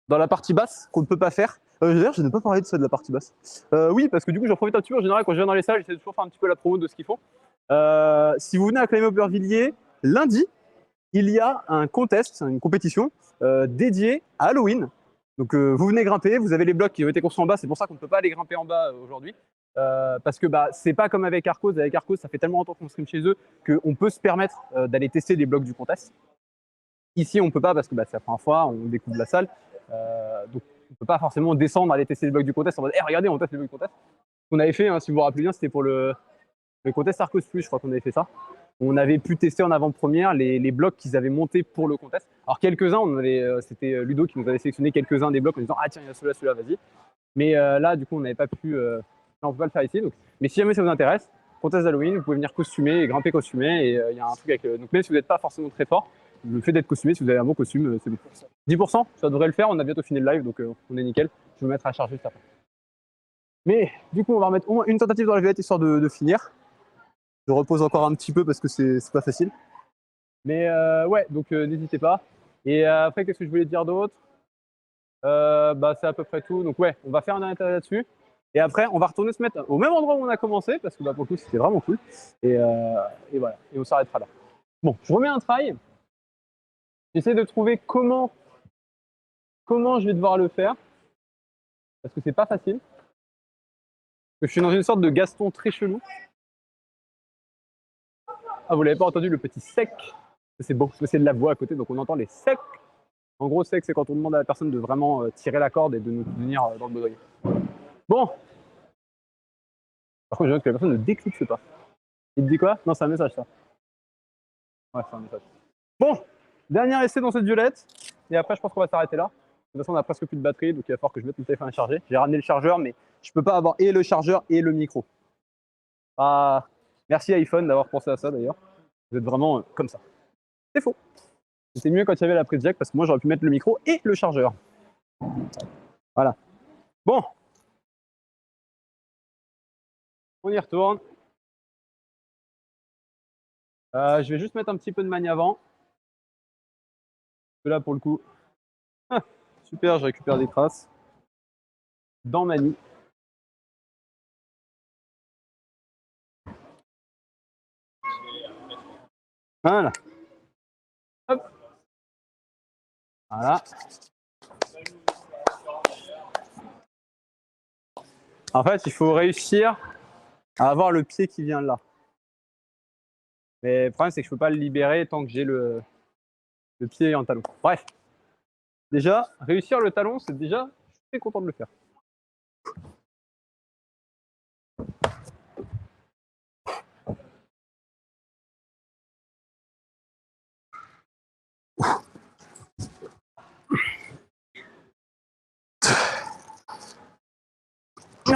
S1: dans la partie basse, qu'on ne peut pas faire. D'ailleurs, je n'ai pas parlé de ça, de la partie basse. Oui, parce que du coup, j'en profite un petit peu. En général, quand je viens dans les salles, j'essaie de toujours faire un petit peu la promo de ce qu'ils font. Si vous venez à Climb-Aubervilliers, lundi, il y a un contest, une compétition dédiée à Halloween. Donc, vous venez grimper, vous avez les blocs qui ont été construits en bas. C'est pour ça qu'on ne peut pas aller grimper en bas aujourd'hui. Parce que bah, c'est pas comme avec Arcos. Avec Arcos, ça fait tellement longtemps qu'on stream chez eux qu'on peut se permettre d'aller tester les blocs du contest. Ici, on peut pas parce que bah, c'est la première fois, on découvre la salle. Donc, on peut pas forcément descendre, aller tester les blocs du contest en mode hey, regardez, on teste les blocs du contest. Ce qu'on avait fait, hein, si vous vous rappelez bien, c'était pour le contest Arcos Plus, je crois qu'on avait fait ça. On avait pu tester en avant-première les blocs qu'ils avaient montés pour le contest. Alors, quelques-uns, c'était Ludo qui nous avait sélectionné quelques-uns des blocs en disant ah tiens, il y a celui-là, vas-y. Mais là, du coup, on n'avait pas pu. On ne peut pas le faire ici. Donc. Mais si jamais ça vous intéresse, contest d'Halloween, vous pouvez venir costumer et grimper costumé. Et il y a un truc avec. Donc, même si vous n'êtes pas forcément très fort, le fait d'être costumé, si vous avez un bon costume, c'est bon. 10%, ça devrait le faire. On a bientôt fini le live, donc on est nickel. Je vais me mettre à charger juste après. Mais du coup, on va remettre au moins une tentative dans la violette histoire de finir. Je repose encore un petit peu parce que c'est pas facile. Mais ouais, donc n'hésitez pas. Et après, qu'est-ce que je voulais dire d'autre? Bah, c'est à peu près tout. Donc ouais, on va faire un arrêt là-dessus. Et après, on va retourner se mettre au même endroit où on a commencé, parce que bah, pour le coup, c'était vraiment cool. Et voilà, et on s'arrêtera là. Bon, je remets un try. J'essaie de trouver comment je vais devoir le faire. Parce que c'est pas facile. Parce que je suis dans une sorte de Gaston très chelou. Ah, vous l'avez pas entendu, le petit sec. C'est beau, parce que c'est de la voix à côté, donc on entend les secs. En gros, sec, c'est quand on demande à la personne de vraiment tirer la corde et de nous tenir dans le besogne. Bon. Par contre, je note que la personne ne déclipse pas. Il te dit quoi? Non, c'est un message, ça. Ouais, c'est un message. Bon, dernier essai dans cette violette. Et après, je pense qu'on va s'arrêter là. De toute façon, on a presque plus de batterie, donc il va falloir que je mette mon téléphone à charger. J'ai ramené le chargeur, mais je peux pas avoir et le chargeur et le micro. Ah, merci iPhone d'avoir pensé à ça, d'ailleurs. Vous êtes vraiment comme ça. C'est faux. C'était mieux quand il y avait la prise jack, parce que moi, j'aurais pu mettre le micro et le chargeur. Voilà. Bon. On y retourne. Je vais juste mettre un petit peu de magne avant. Là, pour le coup, super, je récupère des traces dans ma nid. Voilà. Hop. Voilà. En fait, il faut réussir à avoir le pied qui vient là. Mais le problème, c'est que je ne peux pas le libérer tant que j'ai le pied en talon. Bref. Déjà, réussir le talon, c'est déjà, je suis très content de le faire.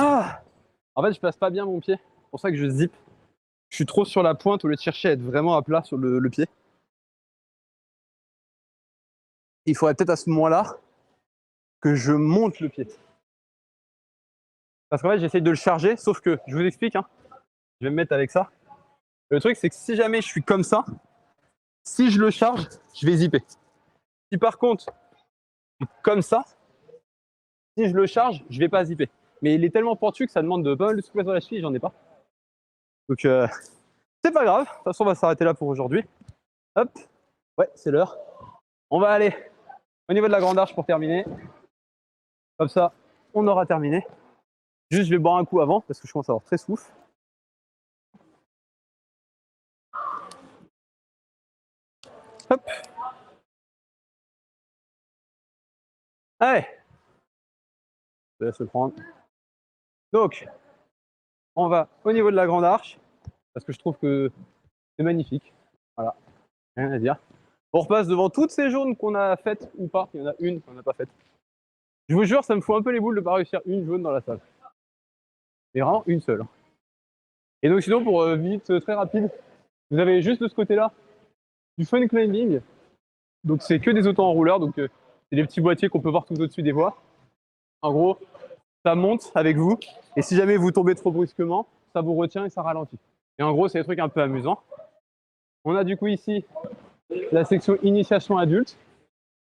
S1: Ah, en fait, je place pas bien mon pied. C'est pour ça que je zip. Je suis trop sur la pointe au lieu de chercher à être vraiment à plat sur le pied. Il faudrait peut-être à ce moment-là que je monte le pied. Parce qu'en fait, j'essaye de le charger, sauf que, je vous explique, hein, je vais me mettre avec ça. Le truc, c'est que si jamais je suis comme ça, si je le charge, je vais zipper. Si par contre, je suis comme ça, si je le charge, je vais pas zipper. Mais il est tellement pentu que ça demande de pas mal de souplesse dans la cheville, j'en ai pas. Donc, c'est pas grave. De toute façon, on va s'arrêter là pour aujourd'hui. Hop, ouais, c'est l'heure. On va aller au niveau de la grande arche pour terminer. Comme ça, on aura terminé. Juste, je vais boire un coup avant parce que je commence à avoir très soif. Hop. Allez. Je laisse le prendre. Donc, on va au niveau de la grande arche parce que je trouve que c'est magnifique. Voilà, rien à dire. On repasse devant toutes ces jaunes qu'on a faites ou pas. Il y en a une qu'on n'a pas faite. Je vous jure, ça me fout un peu les boules de ne pas réussir une jaune dans la salle. Mais vraiment une seule. Et donc sinon, pour vite, très rapide, vous avez juste de ce côté-là du fun climbing. Donc c'est que des auto-enrouleurs, donc c'est des petits boîtiers qu'on peut voir tout au-dessus des voies. En gros, ça monte avec vous, et si jamais vous tombez trop brusquement, ça vous retient et ça ralentit. Et en gros, c'est des trucs un peu amusants. On a du coup ici la section initiation adulte.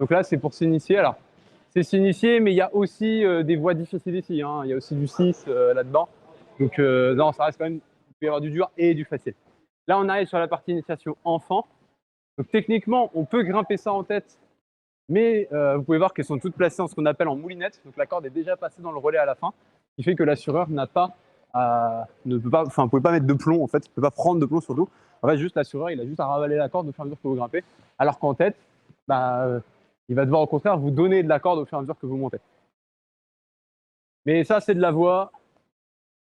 S1: Donc là, c'est pour s'initier. Alors, c'est s'initier, mais il y a aussi des voies difficiles ici. Hein. Il y a aussi du 6 là-dedans. Donc non, ça reste quand même, il peut y avoir du dur et du facile. Là, on arrive sur la partie initiation enfant. Donc techniquement, on peut grimper ça en tête, mais vous pouvez voir qu'elles sont toutes placées en ce qu'on appelle en moulinette. Donc la corde est déjà passée dans le relais à la fin, ce qui fait que l'assureur n'a pas ne peut pas, enfin, vous pouvez pas mettre de plomb en fait, vous pouvez pas prendre de plomb sur l'eau. En fait, juste l'assureur, il a juste à ravaler la corde au fur et à mesure que vous grimpez, alors qu'en tête, il va devoir au contraire vous donner de la corde au fur et à mesure que vous montez. Mais ça, c'est de la voix.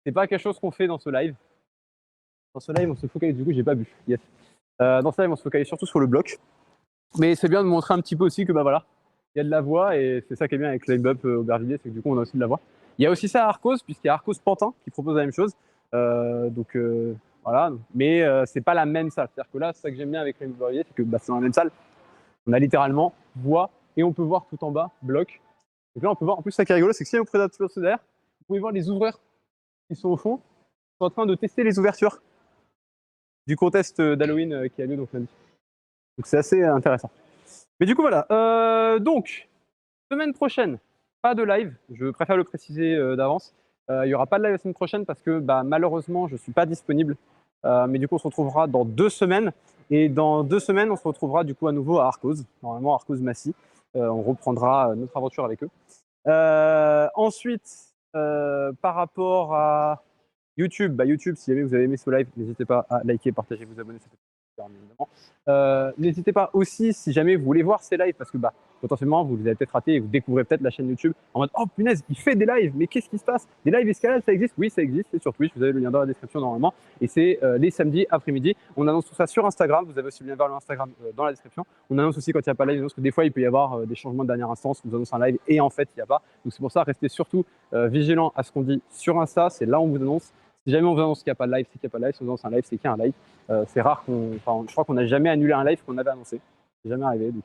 S1: C'est pas quelque chose qu'on fait dans ce live. Dans ce live, on se focalise. Du coup, j'ai pas bu. Yes. Dans ce live, on se focalise surtout sur le bloc. Mais c'est bien de montrer un petit peu aussi que bah voilà, il y a de la voix et c'est ça qui est bien avec Climb Up Aubervilliers, c'est que du coup on a aussi de la voix. Il y a aussi ça à Arcos, puisqu'il y a Arcos Pantin qui propose la même chose. Voilà, mais c'est pas la même salle. C'est-à-dire que là, c'est ça que j'aime bien avec Climb Up Aubervilliers, c'est que bah, c'est dans la même salle. On a littéralement voix et on peut voir tout en bas, bloc. Donc là, on peut voir, en plus, ça qui est rigolo, c'est que si vous prenez ceux derrière, vous pouvez voir les ouvreurs qui sont au fond, qui sont en train de tester les ouvertures du contest d'Halloween qui a lieu donc lundi. Donc c'est assez intéressant. Mais du coup, voilà. Donc, semaine prochaine, pas de live. Je préfère le préciser d'avance. Il n'y aura pas de live la semaine prochaine parce que malheureusement, je ne suis pas disponible. Mais du coup, on se retrouvera dans 2 semaines. Et dans 2 semaines, on se retrouvera du coup à nouveau à Arcos, normalement Arcos Massy. On reprendra notre aventure avec eux. Ensuite, par rapport à YouTube, YouTube, si jamais vous avez aimé ce live, n'hésitez pas à liker, partager, vous abonner. N'hésitez pas aussi, si jamais vous voulez voir ces lives, parce que potentiellement vous les avez peut-être ratés et vous découvrez peut-être la chaîne YouTube en mode oh punaise, il fait des lives, mais qu'est-ce qui se passe? Des lives escalade, ça existe? Oui, ça existe, c'est sur Twitch, vous avez le lien dans la description normalement, et c'est les samedis après-midi. On annonce tout ça sur Instagram, vous avez aussi le lien vers le Instagram dans la description. On annonce aussi quand il n'y a pas de live, parce que des fois il peut y avoir des changements de dernière instance, on vous annonce un live et en fait il n'y a pas. Donc c'est pour ça, restez surtout vigilants à ce qu'on dit sur Insta, c'est là où on vous annonce. Si jamais on vous annonce qu'il n'y a pas de live, c'est qu'il n'y a pas de live. Si on vous annonce un live, c'est qu'il y a un live. C'est rare je crois qu'on n'a jamais annulé un live qu'on avait annoncé. C'est jamais arrivé. Donc,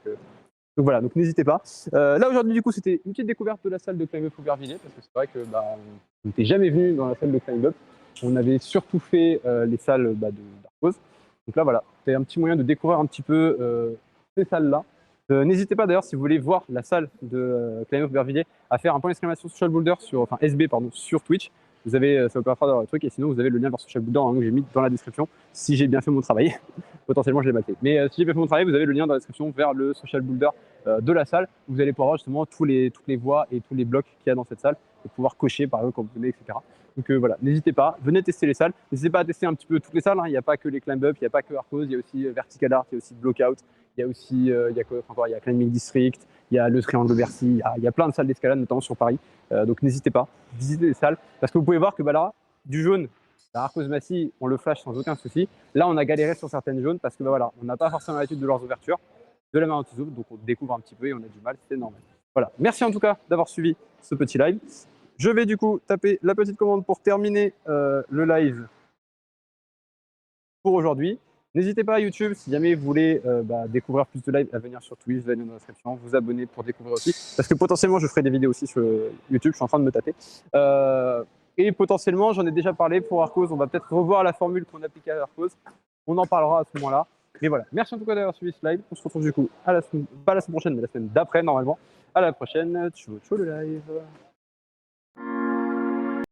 S1: Donc voilà, donc n'hésitez pas. Là aujourd'hui, du coup, c'était une petite découverte de la salle de Climb Up Aubervilliers, parce que c'est vrai que on n'était jamais venu dans la salle de Climb Up. On avait surtout fait les salles de Darkose. Donc là, voilà, c'est un petit moyen de découvrir un petit peu ces salles-là. N'hésitez pas d'ailleurs, si vous voulez voir la salle de Climb Up Aubervilliers, à faire un point d'exclamation Social Boulder enfin SB, pardon, sur Twitch. Vous avez, ça vous permettra d'avoir le truc, et sinon vous avez le lien vers Social Boulder que j'ai mis dans la description, si j'ai bien fait mon travail. Potentiellement, je l'ai mal fait. Mais si j'ai bien fait mon travail, vous avez le lien dans la description vers le Social Boulder de la salle. Vous allez pouvoir voir justement toutes les voies et tous les blocs qu'il y a dans cette salle, et pouvoir cocher par exemple quand vous venez, etc. Donc voilà, n'hésitez pas, venez tester les salles. N'hésitez pas à tester un petit peu toutes les salles, hein. Il n'y a pas que les Climb Up, il n'y a pas que Arcos, il y a aussi Vertical Art, il y a aussi Blockout, il y a aussi il y a quoi encore, il y a Climbing District, il y a le Triangle Bercy, il y a plein de salles d'escalade, notamment sur Paris. Donc n'hésitez pas, visitez les salles, parce que vous pouvez voir que là, du jaune, à Arcos Massy, on le flash sans aucun souci. Là, on a galéré sur certaines jaunes parce que voilà, on n'a pas forcément l'habitude de leurs ouvertures, de la manière dont ils ouvrent, donc on découvre un petit peu et on a du mal, c'est normal. Voilà, merci en tout cas d'avoir suivi ce petit live. Je vais du coup taper la petite commande pour terminer le live pour aujourd'hui. N'hésitez pas à YouTube, si jamais vous voulez découvrir plus de live, à venir sur Twitch, vous allez dans la description, vous abonner pour découvrir aussi. Parce que potentiellement, je ferai des vidéos aussi sur YouTube, je suis en train de me tâter. Et potentiellement, j'en ai déjà parlé pour Arcos, on va peut-être revoir la formule qu'on applique à Arcos. On en parlera à ce moment-là. Mais voilà, merci en tout cas d'avoir suivi ce live. On se retrouve du coup à la semaine, pas la semaine prochaine, mais la semaine d'après normalement. À la prochaine, ciao ciao le live.